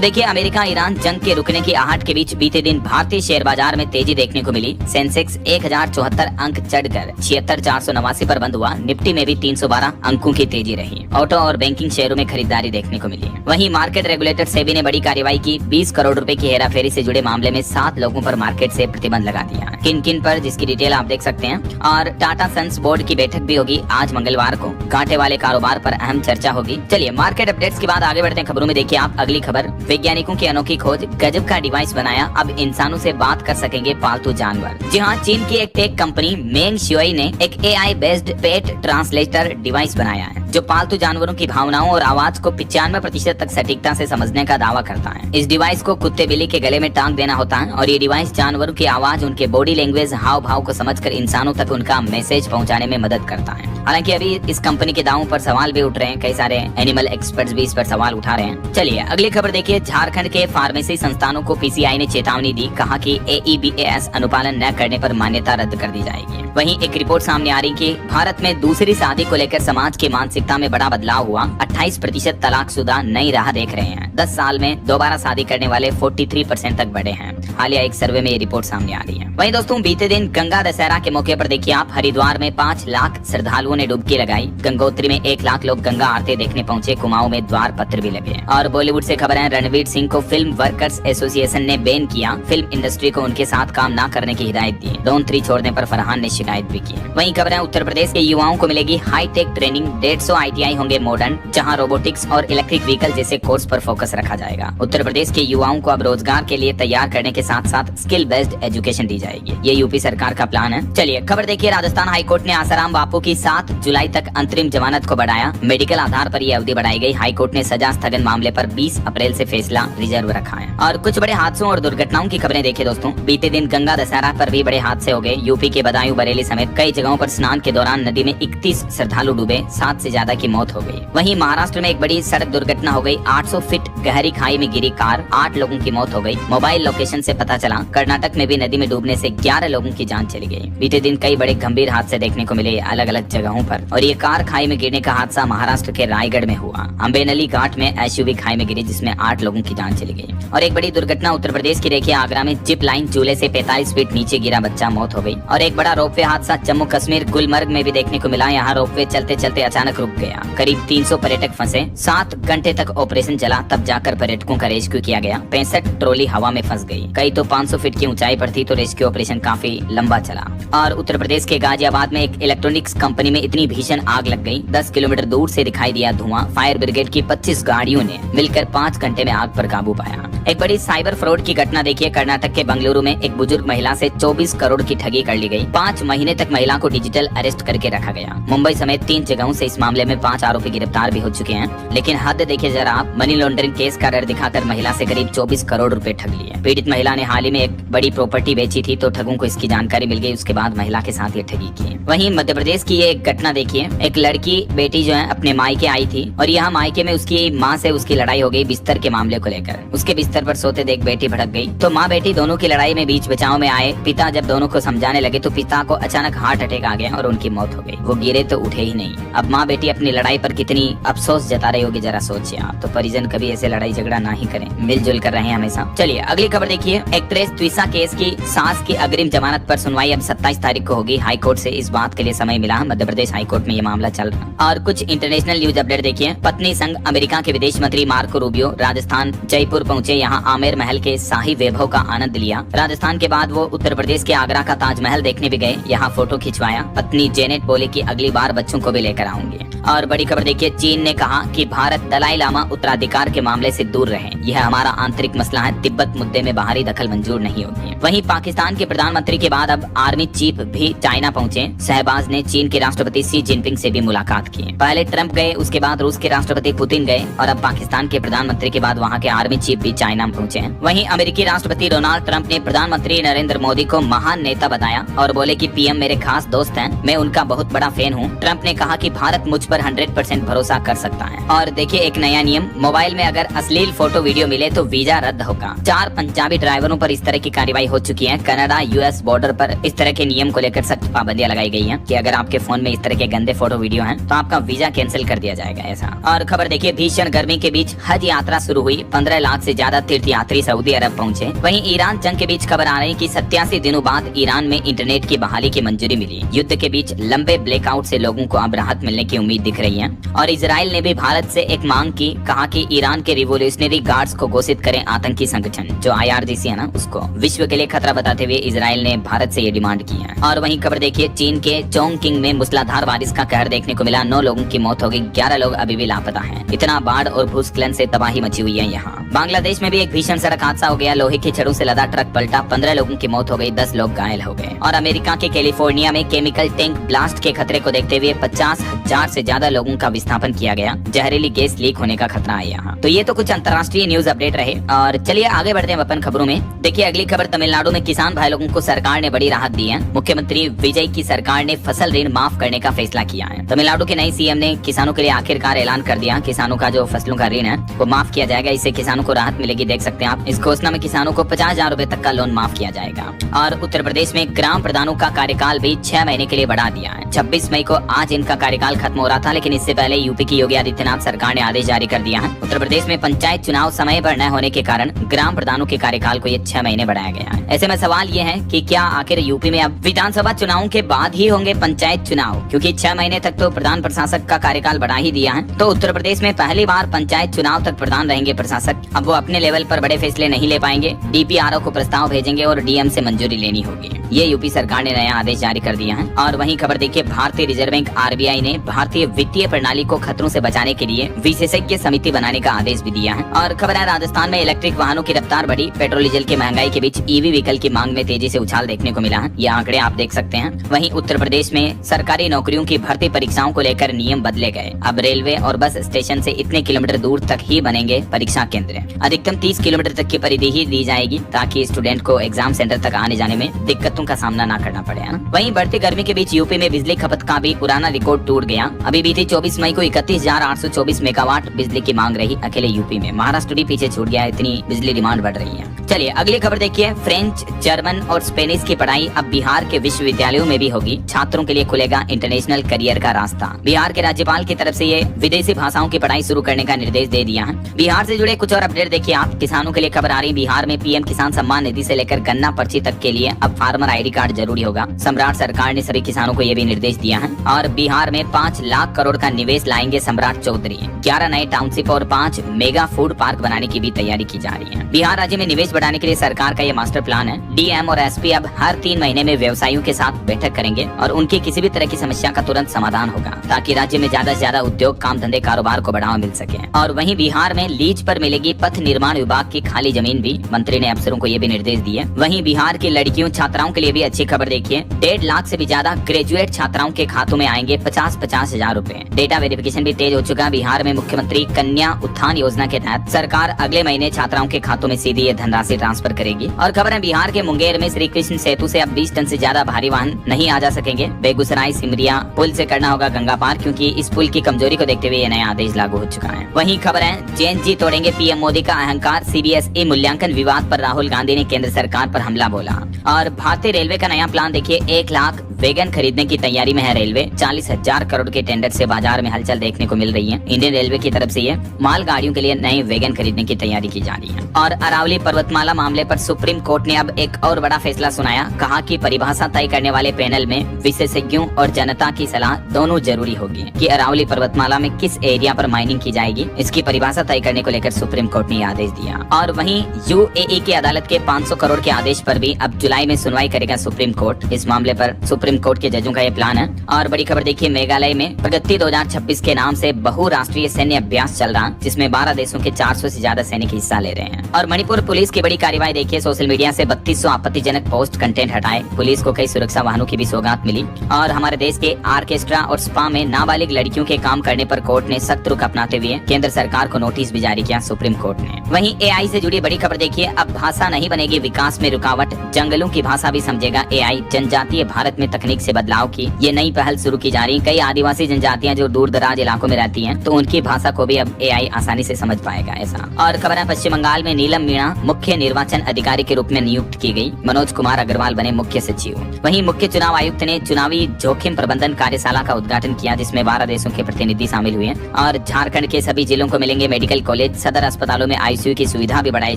देखिए अमेरिका ईरान जंग के रुकने की आहट के बीच बीते दिन भारतीय शेयर बाजार में तेजी देखने को मिली। सेंसेक्स 1074 अंक चढ़कर 76,489 पर बंद हुआ। निफ्टी में भी 312 अंकों की तेजी रही। ऑटो और बैंकिंग शेयरों में खरीदारी देखने को मिली। वहीं मार्केट रेगुलेटर सेबी ने बड़ी कार्रवाई की। 20 करोड़ रुपए की हेराफेरी से जुड़े मामले में 7 लोगों पर मार्केट से प्रतिबंध लगा दिया। किन किन पर, जिसकी डिटेल आप देख सकते हैं। और टाटा सन्स बोर्ड की बैठक भी होगी आज मंगलवार को। घाटे वाले कारोबार पर अहम चर्चा होगी। चलिए मार्केट अपडेट्स के बाद आगे बढ़ते हैं खबरों में। देखिए आप अगली खबर, वैज्ञानिकों की अनोखी खोज, गजब का डिवाइस बनाया, अब इंसानों से बात कर सकेंगे पालतू जानवर। जी हाँ, चीन की एक टेक कंपनी मेंग शियोई ने एक AI बेस्ड पेट ट्रांसलेटर डिवाइस बनाया है जो पालतू जानवरों की भावनाओं और आवाज को 95% तक सटीकता से समझने का दावा करता है। इस डिवाइस को कुत्ते बिल्ली के गले में टांग देना होता है और ये डिवाइस जानवरों की आवाज, उनके बॉडी लैंग्वेज, हाव भाव को समझकर इंसानों तक उनका मैसेज पहुंचाने में मदद करता है। हालांकि अभी इस कंपनी के दावों पर सवाल भी उठ रहे हैं, कई सारे एनिमल एक्सपर्ट्स भी इस पर सवाल उठा रहे हैं। चलिए अगली खबर देखिए। झारखंड के फार्मेसी संस्थानों को PCI ने चेतावनी दी, कहा कि AEBAS अनुपालन न करने पर मान्यता रद्द कर दी जाएगी। वहीं एक रिपोर्ट सामने आ रही कि भारत में दूसरी शादी को लेकर समाज की मानसिकता में बड़ा बदलाव हुआ। 28% तलाकशुदा नई राह देख रहे हैं। 10 साल में दोबारा शादी करने वाले 43% तक बढ़े हैं। हालिया एक सर्वे में ये रिपोर्ट सामने आ रही है। वहीं दोस्तों बीते दिन गंगा दशहरा के मौके पर देखिए आप, हरिद्वार में 5 लाख श्रद्धालुओं ने डुबकी लगाई। गंगोत्री में 1 लाख लोग गंगा आरती देखने पहुंचे। कुमाऊं में द्वार पत्र भी लगे। और बॉलीवुड से खबर है, रणवीर सिंह को फिल्म वर्कर्स एसोसिएशन ने बैन किया। फिल्म इंडस्ट्री को उनके साथ काम न करने की हिदायत दी। डॉन 3 छोड़ने पर फरहान ने शिकायत भी की। वहीं खबर है, उत्तर प्रदेश के युवाओं को मिलेगी हाईटेक ट्रेनिंग। 150 ITI होंगे मॉडर्न, जहां रोबोटिक्स और इलेक्ट्रिक व्हीकल जैसे कोर्स पर फोकस रखा जाएगा। उत्तर प्रदेश के युवाओं को अब रोजगार के लिए तैयार करने के साथ साथ स्किल बेस्ड एजुकेशन दी जाएगी। ये यूपी सरकार का प्लान है। चलिए खबर देखिए। राजस्थान हाईकोर्ट ने आसाराम बापू की 7 जुलाई तक अंतरिम जमानत को बढ़ाया। मेडिकल आधार पर यह अवधि बढ़ाई गई। हाईकोर्ट ने सजा स्थगन मामले पर 20 अप्रैल से फैसला रिजर्व रखा है। और कुछ बड़े हादसों और दुर्घटनाओं की खबरें देखिए दोस्तों। बीते दिन गंगा दशहरा पर भी बड़े हादसे हो गए। यूपी के बदायूं बरेली समेत कई जगहों पर स्नान के दौरान नदी में 31 श्रद्धालु डूबे, 7 से ज्यादा की मौत हो गई। वहीं महाराष्ट्र में एक बड़ी सड़क दुर्घटना हो गई। 800 फीट गहरी खाई में गिरी कार, 8 लोगों की मौत हो गई। मोबाइल लोकेशन से पता चला कर्नाटक में भी नदी में डूबने से 11 लोगों की जान चली गई। बीते दिन कई बड़े गंभीर हादसे देखने को मिले अलग अलग जगहों पर। और ये कार खाई में गिरने का हादसा महाराष्ट्र के रायगढ़ में हुआ। अम्बेनली घाट में SUV खाई में गिरी, जिसमें 8 लोगों की जान चली गई। और एक बड़ी दुर्घटना उत्तर प्रदेश की देखिए। आगरा में जिप लाइन झूले से 45 फीट नीचे गिरा बच्चा, मौत हो गई। और एक बड़ा रोपवे हादसा जम्मू कश्मीर गुलमर्ग में भी देखने को मिला। यहाँ रोपवे चलते चलते अचानक रुक गया। करीब 300 पर्यटक फंसे। 7 घंटे तक ऑपरेशन चला, तब जाकर पर्यटकों का रेस्क्यू किया गया। 65 ट्रॉली हवा में फंस गई। कई तो 500 फीट की ऊंचाई पर थी, तो रेस्क्यू ऑपरेशन काफी लंबा चला। और उत्तर प्रदेश के गाजियाबाद में एक इलेक्ट्रॉनिक्स कंपनी में इतनी भीषण आग लग गई, 10 किलोमीटर दूर से दिखाई दिया धुआं। फायर ब्रिगेड की 25 गाड़ियों ने मिलकर 5 घंटे में आग पर काबू पाया। एक बड़ी साइबर फ्रॉड की घटना देखिए। कर्नाटक के बंगलुरु में एक बुजुर्ग महिला से 24 करोड़ की ठगी कर ली गई। 5 महीने तक महिला को डिजिटल अरेस्ट करके रखा गया। मुंबई समेत 3 जगहों से इस मामले में 5 आरोपी गिरफ्तार भी हो चुके हैं। लेकिन हद देखिए जरा आप, मनी लॉन्ड्रिंग केस का डर दिखाकर महिला से करीब 24 करोड़ रुपए ठग लिए। पीड़ित महिला ने हाल ही में एक बड़ी प्रॉपर्टी बेची थी, तो ठगों को इसकी जानकारी मिल गई। उसके बाद महिला के साथ ये ठगी की। वहीं मध्य प्रदेश की ये एक घटना देखिए। एक लड़की बेटी जो है अपने मायके आई थी और यहाँ मायके में उसकी माँ से उसकी लड़ाई हो गई बिस्तर के मामले को लेकर। उसके बिस्तर पर सोते देख बेटी भड़क गई, तो माँ बेटी दोनों की लड़ाई में बीच बचाव में आए। पिता जब दोनों को समझाने लगे तो पिता को अचानक हार्ट अटैक आ गया और उनकी मौत हो गई। वो गिरे तो उठे ही नहीं। अब माँ बेटी अपनी लड़ाई पर कितनी अफसोस जता रही होगी, जरा सोचिए आप। तो परिजन कभी ऐसे लड़ाई झगड़ा ना ही करें, मिलजुल कर रहे हमेशा। चलिए अगली खबर देखिए। एक्ट्रेस त्विशा केस की सास की अग्रिम जमानत पर सुनवाई अब 27 तारीख को होगी। हाईकोर्ट से इस बात के लिए समय मिला। मध्य प्रदेश हाईकोर्ट में ये मामला चल रहा। और कुछ इंटरनेशनल न्यूज अपडेट देखिए। पत्नी संग अमेरिका के विदेश मंत्री मार्को रूबियो राजस्थान जयपुर पहुंचे। यहाँ यहाँ आमेर महल के शाही वैभव का आनंद लिया। राजस्थान के बाद वो उत्तर प्रदेश के आगरा का ताजमहल देखने भी गए, यहाँ फोटो खिंचवाया। पत्नी जेनेट बोले कि अगली बार बच्चों को भी लेकर आऊंगी। और बड़ी खबर देखिए, चीन ने कहा कि भारत दलाई लामा उत्तराधिकार के मामले से दूर रहे, यह हमारा आंतरिक मसला है, तिब्बत मुद्दे में बाहरी दखल मंजूर नहीं होगी। वहीं पाकिस्तान के प्रधानमंत्री के बाद अब आर्मी चीफ भी चाइना पहुंचे। शहबाज ने चीन के राष्ट्रपति शी जिनपिंग से भी मुलाकात की। पहले ट्रंप गए, उसके बाद रूस के राष्ट्रपति पुतिन गए और अब पाकिस्तान के प्रधानमंत्री के बाद वहाँ के आर्मी चीफ भी चाइना पहुंचे। वहीं अमेरिकी राष्ट्रपति डोनाल्ड ट्रंप ने प्रधानमंत्री नरेंद्र मोदी को महान नेता बताया और बोले कि पीएम मेरे खास दोस्त हैं, मैं उनका बहुत बड़ा फैन हूँ। ट्रंप ने कहा कि भारत मुझ पर 100% भरोसा कर सकता है। और देखिए एक नया नियम, मोबाइल में अगर अश्लील फोटो वीडियो मिले तो वीजा रद्द होगा। 4 पंजाबी ड्राइवरों पर इस तरह की कार्रवाई हो चुकी है। कनाडा यूएस बॉर्डर पर इस तरह के नियम को लेकर सख्त पाबंदियां लगाई गई हैं कि अगर आपके फोन में इस तरह के गंदे फोटो वीडियो हैं तो आपका वीजा कैंसिल कर दिया जाएगा ऐसा। और खबर देखिए, भीषण गर्मी के बीच हज यात्रा शुरू हुई। 15 लाख से ज्यादा तीर्थयात्री सऊदी अरब पहुंचे। वहीं ईरान जंग के बीच खबर आ रही कि 87 दिनों बाद ईरान में इंटरनेट की बहाली की मंजूरी मिली। युद्ध के बीच लंबे ब्लैकआउट से लोगों को अब राहत मिलने की उम्मीद दिख रही है। और इजराइल ने भी भारत से एक मांग की, कहा कि ईरान के रिवोल्यूशनरी गार्ड्स को घोषित करें आतंकी संगठन, जो IRGC है ना, उसको विश्व के लिए खतरा बताते हुए इजराइल ने भारत से ये डिमांड की है। और वहीं खबर देखिए, चीन के चोंगकिंग में मूसलाधार बारिश का कहर देखने को मिला। 9 लोगों की मौत हो गई, 11 लोग अभी भी लापता हैं। इतना बाढ़ और भूस्खलन से तबाही मची हुई है यहाँ। बांग्लादेश में भी एक भीषण सड़क हादसा हो गया, लोहे की छड़ों से लदा ट्रक पलटा, 15 लोगों की मौत हो गई, 10 लोग घायल हो गए। और अमेरिका के कैलिफोर्निया में केमिकल टैंक ब्लास्ट के खतरे को देखते हुए 50,000 से ज्यादा लोगों का विस्थापन किया गया। जहरीली गैस लीक होने का खतरा है यहाँ। तो ये तो कुछ अंतर्राष्ट्रीय न्यूज अपडेट रहे। और चलिए आगे बढ़ते हैं अपन खबरों में। देखिए अगली खबर, तमिलनाडु में किसान भाई लोगों को सरकार ने बड़ी राहत दी है। मुख्यमंत्री विजय की सरकार ने फसल ऋण माफ करने का फैसला किया है। तमिलनाडु के नए सीएम ने किसानों के लिए आखिरकार ऐलान कर दिया, किसानों का जो फसलों का ऋण है वो माफ किया जाएगा। इससे किसानों को राहत मिलेगी। देख सकते हैं आप, इस घोषणा में किसानों को 50,000 रूपए तक का लोन माफ किया जाएगा। और उत्तर प्रदेश में ग्राम प्रधानों का कार्यकाल भी 6 महीने के लिए बढ़ा दिया है। 26 मई को आज इनका कार्यकाल खत्म हो रहा था, लेकिन इससे पहले यूपी की योगी आदित्यनाथ सरकार ने आदेश जारी कर दिया है। उत्तर प्रदेश में पंचायत चुनाव समय पर न होने के कारण ग्राम प्रधानों के कार्यकाल को ये 6 महीने बढ़ाया गया है। ऐसे में सवाल ये है कि क्या आखिर यूपी में अब विधानसभा चुनावों के बाद ही होंगे पंचायत चुनाव, क्योंकि 6 महीने तक तो प्रधान प्रशासक का कार्यकाल बढ़ा ही दिया है। तो उत्तर प्रदेश में पहली बार पंचायत चुनाव तक प्रधान रहेंगे प्रशासक। अब वो अपने लेवल पर बड़े फैसले नहीं ले पाएंगे, DPRO को प्रस्ताव भेजेंगे और DM से मंजूरी लेनी होगी। ये यूपी सरकार ने नया आदेश जारी कर दिया है। और वहीं खबर देखिए, भारतीय रिजर्व बैंक RBI ने भारतीय वित्तीय प्रणाली को खतरों से बचाने के लिए विशेषज्ञ समिति बनाने का आदेश भी दिया है। और खबर है, राजस्थान में इलेक्ट्रिक वाहनों की रफ्तार बढ़ी। पेट्रोल डीजल की महंगाई के बीच EV व्हीकल की मांग में तेजी से उछाल देखने को मिला है। ये आंकड़े आप देख सकते हैं। वहीं उत्तर प्रदेश में सरकारी नौकरियों की भर्ती परीक्षाओं को लेकर नियम बदले गए। अब रेलवे और बस स्टेशन से इतने किलोमीटर दूर तक ही बनेंगे परीक्षा केंद्र। अधिकतम 30 किलोमीटर तक की परिधि ही दी जाएगी, ताकि स्टूडेंट को एग्जाम सेंटर तक आने जाने में दिक्कतों का सामना न करना पड़े, है ना। वहीं बढ़ती गर्मी के बीच यूपी में बिजली खपत का भी पुराना रिकॉर्ड टूट गया। अभी बीती 24 मई को 31,824 मेगावाट बिजली की मांग रही अकेले यूपी में। महाराष्ट्र भी पीछे छूट गया, इतनी बिजली डिमांड बढ़ रही है। चलिए अगली खबर देखिए, फ्रेंच, जर्मन और स्पेनिश की पढ़ाई अब बिहार के विश्वविद्यालयों में भी होगी। छात्रों के लिए खुलेगा इंटरनेशनल करियर का रास्ता। बिहार के राज्यपाल की तरफ से ये विदेशी भाषाओं की पढ़ाई शुरू करने का निर्देश दे दिया है। बिहार से जुड़े कुछ और अपडेट देखिए आप। किसानों के लिए खबर आ रही, बिहार में PM किसान सम्मान निधि से लेकर गन्ना पर्ची तक के लिए अब फार्मर ID कार्ड जरूरी होगा। सम्राट सरकार ने सभी किसानों को ये भी निर्देश दिया है। और बिहार में 5 लाख करोड़ का निवेश लाएंगे सम्राट चौधरी। 11 नए टाउनशिप और 5 मेगा फूड पार्क बनाने की भी तैयारी की जा रही है। बिहार राज्य में निवेश बढ़ाने के लिए सरकार का ये मास्टर प्लान है। DM और SP अब हर 3 महीने में व्यवसायियों के साथ बैठक करेंगे और उनकी किसी भी तरह की समस्या का तुरंत समाधान होगा, ताकि राज्य में ज्यादा से ज्यादा उद्योग, काम धंधे, कारोबार को बढ़ावा मिल सके। और वहीं बिहार में लीज पर मिलेगी पथ निर्माण विभाग की खाली जमीन भी। मंत्री ने अफसरों को ये भी निर्देश दिए। वहीं बिहार की लड़कियों, छात्राओं के लिए भी अच्छी खबर देखिए। 1.5 लाख से भी ज्यादा ग्रेजुएट छात्राओं के खातों में आएंगे 50-50 हजार रूपए। डेटा वेरिफिकेशन भी तेज हो चुका। बिहार में मुख्यमंत्री कन्या उत्थान योजना के तहत सरकार अगले महीने छात्राओं के खातों में सीधी ये धनराशि ट्रांसफर करेगी। और खबर है, बिहार के मुंगेर में श्री कृष्ण सेतु से अब 20 टन से ज्यादा भारी वाहन नहीं आ जा सकेंगे। बेगूसराय सिमरिया पुल से करना होगा गंगा पार, क्योंकि इस पुल की कमजोरी को देखते हुए ये नया आदेश लागू हो चुका है। वहीं खबर है, JNG तोड़ेंगे PM मोदी का अहंकार। CBSE मूल्यांकन विवाद पर राहुल गांधी ने केंद्र सरकार पर हमला बोला। और भारतीय रेलवे का नया प्लान देखिए, 1 लाख वैगन खरीदने की तैयारी में है रेलवे। 40,000 करोड़ के टेंडर से बाजार में हलचल देखने को मिल रही है। इंडियन रेलवे की तरफ से ये माल गाड़ियों के लिए नए वैगन खरीदने की तैयारी की जा रही है। और अरावली पर्वतमाला पर्वतमाला मामले पर सुप्रीम कोर्ट ने अब एक और बड़ा फैसला सुनाया। कहा कि परिभाषा तय करने वाले पैनल में विशेषज्ञों और जनता की सलाह दोनों जरूरी होगी कि अरावली पर्वतमाला में किस एरिया पर माइनिंग की जाएगी। इसकी परिभाषा तय करने को लेकर सुप्रीम कोर्ट ने आदेश दिया। और वहीं यूएई की अदालत के 500 करोड़ के आदेश पर भी अब जुलाई में सुनवाई करेगा सुप्रीम कोर्ट। इस मामले पर सुप्रीम कोर्ट के जजों का ये प्लान है। और बड़ी खबर देखिए, मेघालय में प्रगति 2026 के नाम से बहुराष्ट्रीय सैन्य अभ्यास चल रहा, जिसमें 12 देशों के 400 से ज्यादा सैनिक हिस्सा ले रहे हैं। और मणिपुर पुलिस की बड़ी कार्रवाई देखिए, सोशल मीडिया से 3200 आपत्तिजनक पोस्ट कंटेंट हटाए। पुलिस को कई सुरक्षा वाहनों की भी सौगात मिली। और हमारे देश के ऑर्केस्ट्रा और स्पा में नाबालिग लड़कियों के काम करने पर कोर्ट ने सख्त रुख अपनाते हुए केंद्र सरकार को नोटिस भी जारी किया सुप्रीम कोर्ट ने। वहीं एआई से जुड़ी बड़ी खबर देखिए, अब भाषा नहीं बनेगी विकास में रुकावट, जंगलों की भाषा भी समझेगा एआई। जनजातीय भारत में तकनीक से बदलाव की ये नई पहल शुरू की जा रही है। कई आदिवासी जनजातियां जो दूर दराज इलाकों में रहती हैं, तो उनकी भाषा को भी अब एआई आसानी से समझ पाएगा ऐसा। और खबर है, पश्चिम बंगाल में नीलम मीणा मुख्य निर्वाचन अधिकारी के रूप में नियुक्त की गई। मनोज कुमार अग्रवाल बने मुख्य सचिव। वहीं मुख्य चुनाव आयुक्त ने चुनावी जोखिम प्रबंधन कार्यशाला का उद्घाटन किया, जिसमें 12 देशों के प्रतिनिधि शामिल हुए। और झारखंड के सभी जिलों को मिलेंगे मेडिकल कॉलेज, सदर अस्पतालों में आईसीयू की सुविधा भी बढ़ाई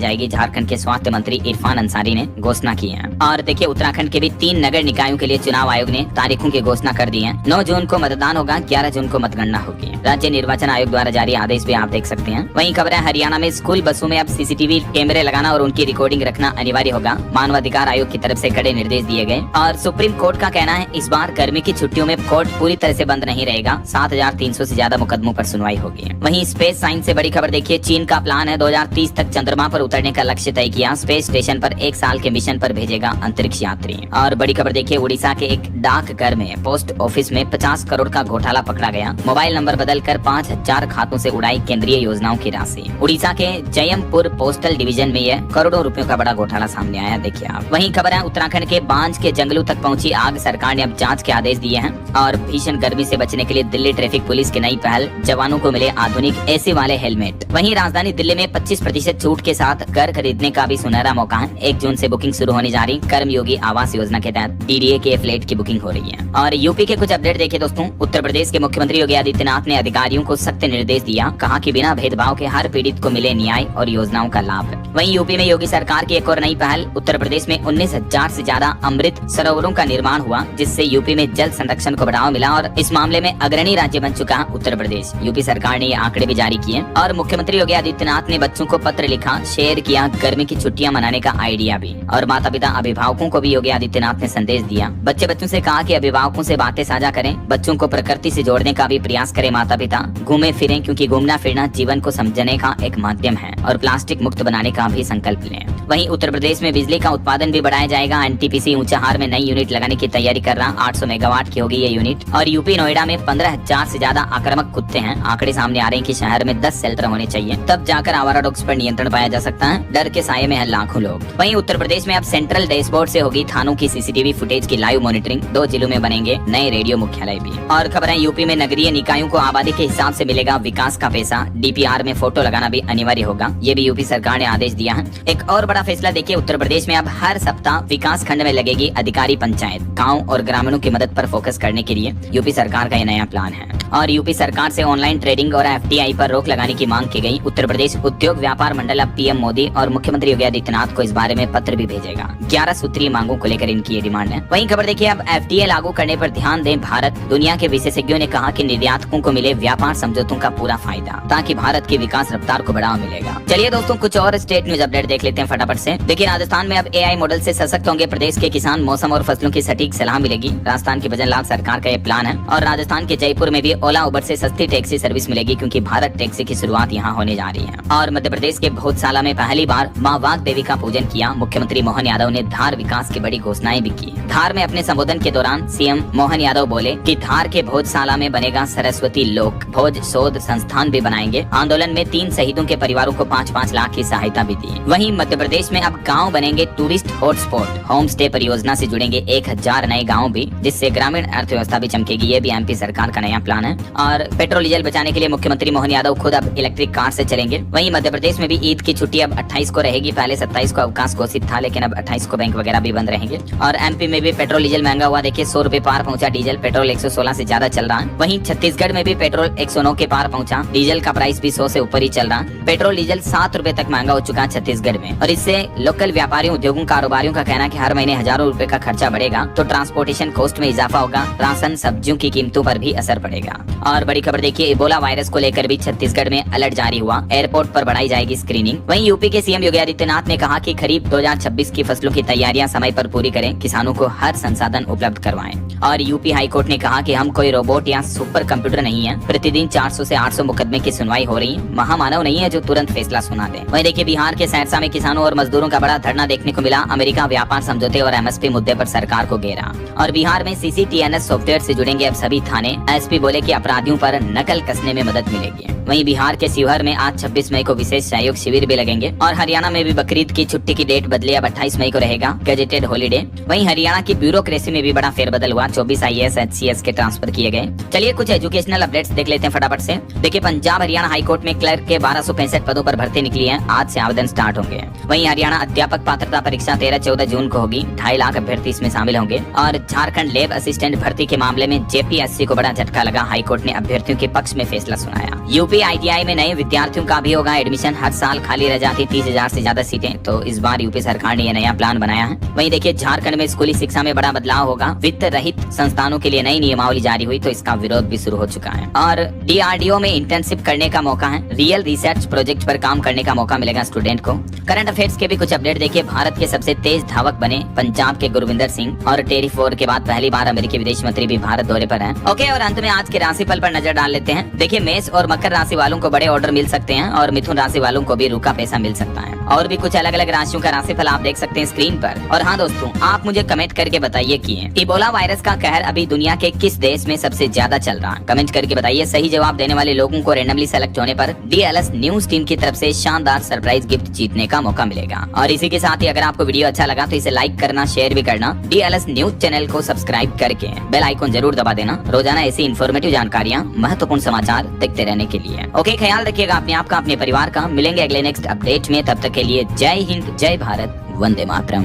जाएगी। झारखंड के स्वास्थ्य मंत्री इरफान अंसारी ने घोषणा की है। और देखिए, उत्तराखंड के भी 3 नगर निकायों के लिए चुनाव आयोग ने तारीखों की घोषणा कर दी है। 9 जून को मतदान होगा, 11 जून को मतगणना होगी। राज्य निर्वाचन आयोग द्वारा जारी आदेश भी आप देख सकते हैं। वहीं खबर है, हरियाणा में स्कूल बसों में अब सीसीटीवी कैमरे लगाना और उनकी रिकॉर्डिंग रखना अनिवार्य होगा। मानवाधिकार आयोग की तरफ से कड़े निर्देश दिए गए। और सुप्रीम कोर्ट का कहना है, इस बार गर्मी की छुट्टियों में कोर्ट पूरी तरह से बंद नहीं रहेगा। 7300 से ज्यादा मुकदमों पर सुनवाई होगी। वहीं स्पेस साइंस से बड़ी खबर देखिए, चीन का प्लान है 2030 तक चंद्रमा पर उतरने का लक्ष्य तय किया। स्पेस स्टेशन पर 1 साल के मिशन पर भेजेगा अंतरिक्ष यात्री। और बड़ी खबर देखिए, उड़ीसा के एक डाकघर में पोस्ट ऑफिस में 50 करोड़ का घोटाला पकड़ा गया। मोबाइल नंबर बदलकर 5000 खातों से उड़ाई केंद्रीय योजनाओं की राशि। उड़ीसा के जयमपुर पोस्टल डिवीजन में यह करोड़ों रुपयों का बड़ा घोटाला सामने आया, देखिए आप। वहीं खबर है, उत्तराखंड के बांज के जंगलों तक पहुंची आग, सरकार ने अब जांच के आदेश दिए हैं। और भीषण गर्मी से बचने के लिए दिल्ली ट्रैफिक पुलिस की नई पहल, जवानों को मिले आधुनिक एसी वाले हेलमेट। वहीं राजधानी दिल्ली में 25% छूट के साथ घर खरीदने का भी सुनहरा मौका है। 1 जून से बुकिंग शुरू होने जा रही। कर्मयोगी आवास योजना के तहत डीडीए के फ्लैट की बुकिंग हो रही है। और यूपी के कुछ अपडेट देखिए दोस्तों, उत्तर प्रदेश के मुख्यमंत्री योगी आदित्यनाथ ने अधिकारियों को सख्त निर्देश दिया। कहा कि बिना भेदभाव के हर पीड़ित को मिले न्याय और योजनाओं का लाभ। वहीं यूपी में योगी सरकार की एक और नई पहल, उत्तर प्रदेश में 19,000 से ज्यादा अमृत सरोवरों का निर्माण हुआ, जिससे यूपी में जल संरक्षण को बढ़ावा मिला। और इस मामले में अग्रणी राज्य बन चुका है उत्तर प्रदेश। यूपी सरकार ने ये आंकड़े भी जारी किए। और मुख्यमंत्री योगी आदित्यनाथ ने बच्चों को पत्र लिखा, शेयर किया गर्मी की छुट्टियां मनाने का आइडिया भी। और माता पिता अभिभावकों को भी योगी आदित्यनाथ ने संदेश दिया। बच्चों से कहा कि अभिभावकों से बातें साझा करें, बच्चों को प्रकृति से जोड़ने का भी प्रयास करें माता पिता। घूमे फिरें, क्योंकि घूमना फिरना जीवन को समझने का एक माध्यम है। और प्लास्टिक मुक्त बनाने का भी संकल्प लें। वहीं उत्तर प्रदेश में बिजली का उत्पादन भी बढ़ाया जाएगा। एनटीपीसी ऊंचाहार में नई यूनिट लगाने की तैयारी कर रहा। 800 मेगावाट की होगी ये यूनिट। और यूपी नोएडा में 15,000 से ज्यादा आक्रामक कुत्ते हैं। आंकड़े सामने आ रहे हैं कि शहर में 10 शेल्टर होने चाहिए, तब जाकर आवारा डॉग्स पर नियंत्रण पाया जा सकता है। डर के साये में है लाखों लोग। वहीं उत्तर प्रदेश में अब सेंट्रल डैशबोर्ड से होगी थानों की सीसीटीवी फुटेज की लाइव मॉनिटरिंग। 2 जिलों में बनेंगे नए रेडियो मुख्यालय भी। और खबर है, यूपी में नगरीय निकायों को आबादी के हिसाब से मिलेगा विकास का पैसा। डीपीआर में फोटो लगाना भी अनिवार्य होगा। ये भी यूपी सरकार ने आदेश दिया है। एक और बड़ा फैसला देखिए, उत्तर प्रदेश में अब हर सप्ताह विकास खंड में लगेगी अधिकारी पंचायत। गाँव और ग्रामीणों की मदद पर फोकस करने के लिए यूपी सरकार का ये नया प्लान है। और यूपी सरकार से ऑनलाइन ट्रेडिंग और एफडीआई पर रोक लगाने की मांग की गई। उत्तर प्रदेश उद्योग व्यापार मंडल अब पीएम मोदी और मुख्यमंत्री योगी आदित्यनाथ को इस बारे में पत्र भी भेजेगा। 11 सूत्रीय मांगों को लेकर इनकी ये डिमांड है। वहीं खबर देखिए, अब एफडीआई लागू करने पर ध्यान दें भारत। दुनिया के विशेषज्ञों ने कहा कि निर्यातकों को मिले व्यापार समझौतों का पूरा फायदा, ताकि भारत की विकास रफ्तार को बढ़ावा मिलेगा। चलिए दोस्तों, कुछ और स्टेट न्यूज अपडेट देख लेते हैं फटाफट से। देखिए, राजस्थान में अब एआई मॉडल से सशक्त होंगे प्रदेश के किसान। मौसम और फसलों की सटीक सलाह मिलेगी। राजस्थान की भजन लाल सरकार का ये प्लान है। और राजस्थान के जयपुर में भी ओला उबर से सस्ती टैक्सी सर्विस मिलेगी, क्योंकि भारत टैक्सी की शुरुआत यहाँ होने जा रही है। और मध्य प्रदेश के भोजशाला में पहली बार मां वाग देवी का पूजन किया। मुख्यमंत्री मोहन यादव ने धार विकास की बड़ी घोषणाएं भी की। धार में अपने संबोधन के दौरान सीएम मोहन यादव बोले कि धार के भोजशाला में बनेगा सरस्वती लोक भोज शोध संस्थान भी बनाएंगे। आंदोलन में 3 शहीदों के परिवारों को 5-5 लाख की सहायता भी दी। वहीं मध्य प्रदेश में अब गाँव बनेंगे टूरिस्ट हॉटस्पॉट। होम स्टे परियोजना से जुड़ेंगे 1000 नए गाँव भी, जिससे ग्रामीण अर्थव्यवस्था भी चमकेगी। ये भी एमपी सरकार का नया प्लान है। है। और पेट्रोल डीजल बचाने के लिए मुख्यमंत्री मोहन यादव खुद अब इलेक्ट्रिक कार से चलेंगे। वहीं मध्य प्रदेश में भी ईद की छुट्टी अब 28 को रहेगी। पहले 27 को अवकाश घोषित था, लेकिन अब 28 को बैंक वगैरह भी बंद रहेंगे। और एमपी में भी पेट्रोल डीजल महंगा हुआ, देखिए 100 रुपए पार पहुंचा डीजल, पेट्रोल 116 से ज्यादा चल रहा है। वहीं छत्तीसगढ़ में भी पेट्रोल 109 के पार पहुंचा, डीजल का प्राइस भी 100 से ऊपर ही चल रहा है। पेट्रोल डीजल 7 रुपए तक महंगा हो चुका है छत्तीसगढ़ में। और इससे लोकल व्यापारियों, उद्योगों, कारोबारियों का कहना है कि हर महीने हजारों रुपए का खर्चा बढ़ेगा, तो ट्रांसपोर्टेशन कॉस्ट में इजाफा होगा, राशन सब्जियों की कीमतों पर भी असर पड़ेगा। और बड़ी खबर देखिए, इबोला वायरस को लेकर भी छत्तीसगढ़ में अलर्ट जारी हुआ, एयरपोर्ट पर बढ़ाई जाएगी स्क्रीनिंग। वहीं यूपी के सीएम योगी आदित्यनाथ ने कहा कि खरीफ 2026 की फसलों की तैयारियां समय पर पूरी करें, किसानों को हर संसाधन उपलब्ध करवाएं। और यूपी हाईकोर्ट ने कहा कि हम कोई रोबोट या सुपर कंप्यूटर नहीं है, प्रतिदिन 400 से 800 मुकदमे की सुनवाई हो रही है, महामानव नहीं है जो तुरंत फैसला सुना दे। वहीं देखिए, बिहार के सहरसा में किसानों और मजदूरों का बड़ा धरना देखने को मिला, अमेरिका व्यापार समझौते और एमएसपी मुद्दे पर सरकार को घेरा। और बिहार में सीसीटीएनएस सॉफ्टवेयर से जुड़ेंगे अब सभी थाने, एसपी बोले कि अपराधियों पर नकल कसने में मदद मिलेगी। वहीं बिहार के शिवहर में आज 26 मई को विशेष सहयोग शिविर भी लगेंगे। और हरियाणा में भी बकरीद की छुट्टी की डेट बदली, अब 28 मई को रहेगा गजेटेड हॉलीडे। वहीं हरियाणा की ब्यूरोक्रेसी में भी बड़ा फेरबदल हुआ, 24 IAS HCS के ट्रांसफर किए गए। चलिए कुछ एजुकेशनल अपडेट्स देख लेते हैं फटाफट से। देखिए, पंजाब हरियाणा हाईकोर्ट में क्लर्क के 1265 पदों पर भर्ती निकली है, आज से आवेदन स्टार्ट होंगे। वहीं हरियाणा अध्यापक पात्रता परीक्षा 13-14 जून को होगी, 2.5 लाख अभ्यर्थी इसमें शामिल होंगे। और झारखंड लैब असिस्टेंट भर्ती के मामले में JPSC को बड़ा झटका लगा, हाईकोर्ट ने अभ्यर्थियों के पक्ष में फैसला सुनाया। यूपी ITI में नए विद्यार्थियों का भी होगा एडमिशन, हर साल खाली रह जाती 30,000 से ज्यादा सीटें, तो इस बार यूपी सरकार ने यह नया प्लान बनाया है। वहीं देखिए, झारखंड में स्कूली शिक्षा में बड़ा बदलाव होगा, वित्त रहित संस्थानों के लिए नई नियमावली जारी हुई, तो इसका विरोध भी शुरू हो चुका है। और DRDO में इंटर्नशिप करने का मौका है, रियल रिसर्च प्रोजेक्ट पर काम करने का मौका मिलेगा स्टूडेंट को। करंट अफेयर्स के भी कुछ अपडेट देखिए, भारत के सबसे तेज धावक बने पंजाब के गुरविंदर सिंह, और टेरिफ वॉर के बाद पहली बार अमेरिकी विदेश मंत्री भी भारत दौरे पर हैं। ओके, और अंत में आज के राशिफल पर नजर डाल लेते हैं। देखिए, मेष और मकर राशि वालों को बड़े ऑर्डर मिल सकते हैं, और मिथुन राशि वालों को भी रुका पैसा मिल सकता है। और भी कुछ अलग अलग राशियों का राशिफल आप देख सकते हैं स्क्रीन पर। और हाँ दोस्तों, आप मुझे कमेंट करके बताइए कि इबोला वायरस का कहर अभी दुनिया के किस देश में सबसे ज्यादा चल रहा है, कमेंट करके बताइए। सही जवाब देने वाले लोगों को रैंडमली सेलेक्ट होने पर DLS न्यूज टीम की तरफ से शानदार सरप्राइज गिफ्ट जीतने का मौका मिलेगा। और इसी के साथ ही अगर आपको वीडियो अच्छा लगा तो इसे लाइक करना, शेयर भी करना, DLS न्यूज चैनल को सब्सक्राइब करके बेल आइकन जरूर दबा देना, रोजाना ऐसी इन्फॉर्मेटिव जानकारियाँ, महत्वपूर्ण समाचार देखते रहने के लिए। ओके, ख्याल रखिएगा अपने आप का, अपने परिवार का। मिलेंगे अगले नेक्स्ट अपडेट में, तब तक के लिए जय हिंद, जय भारत, वंदे मातरम।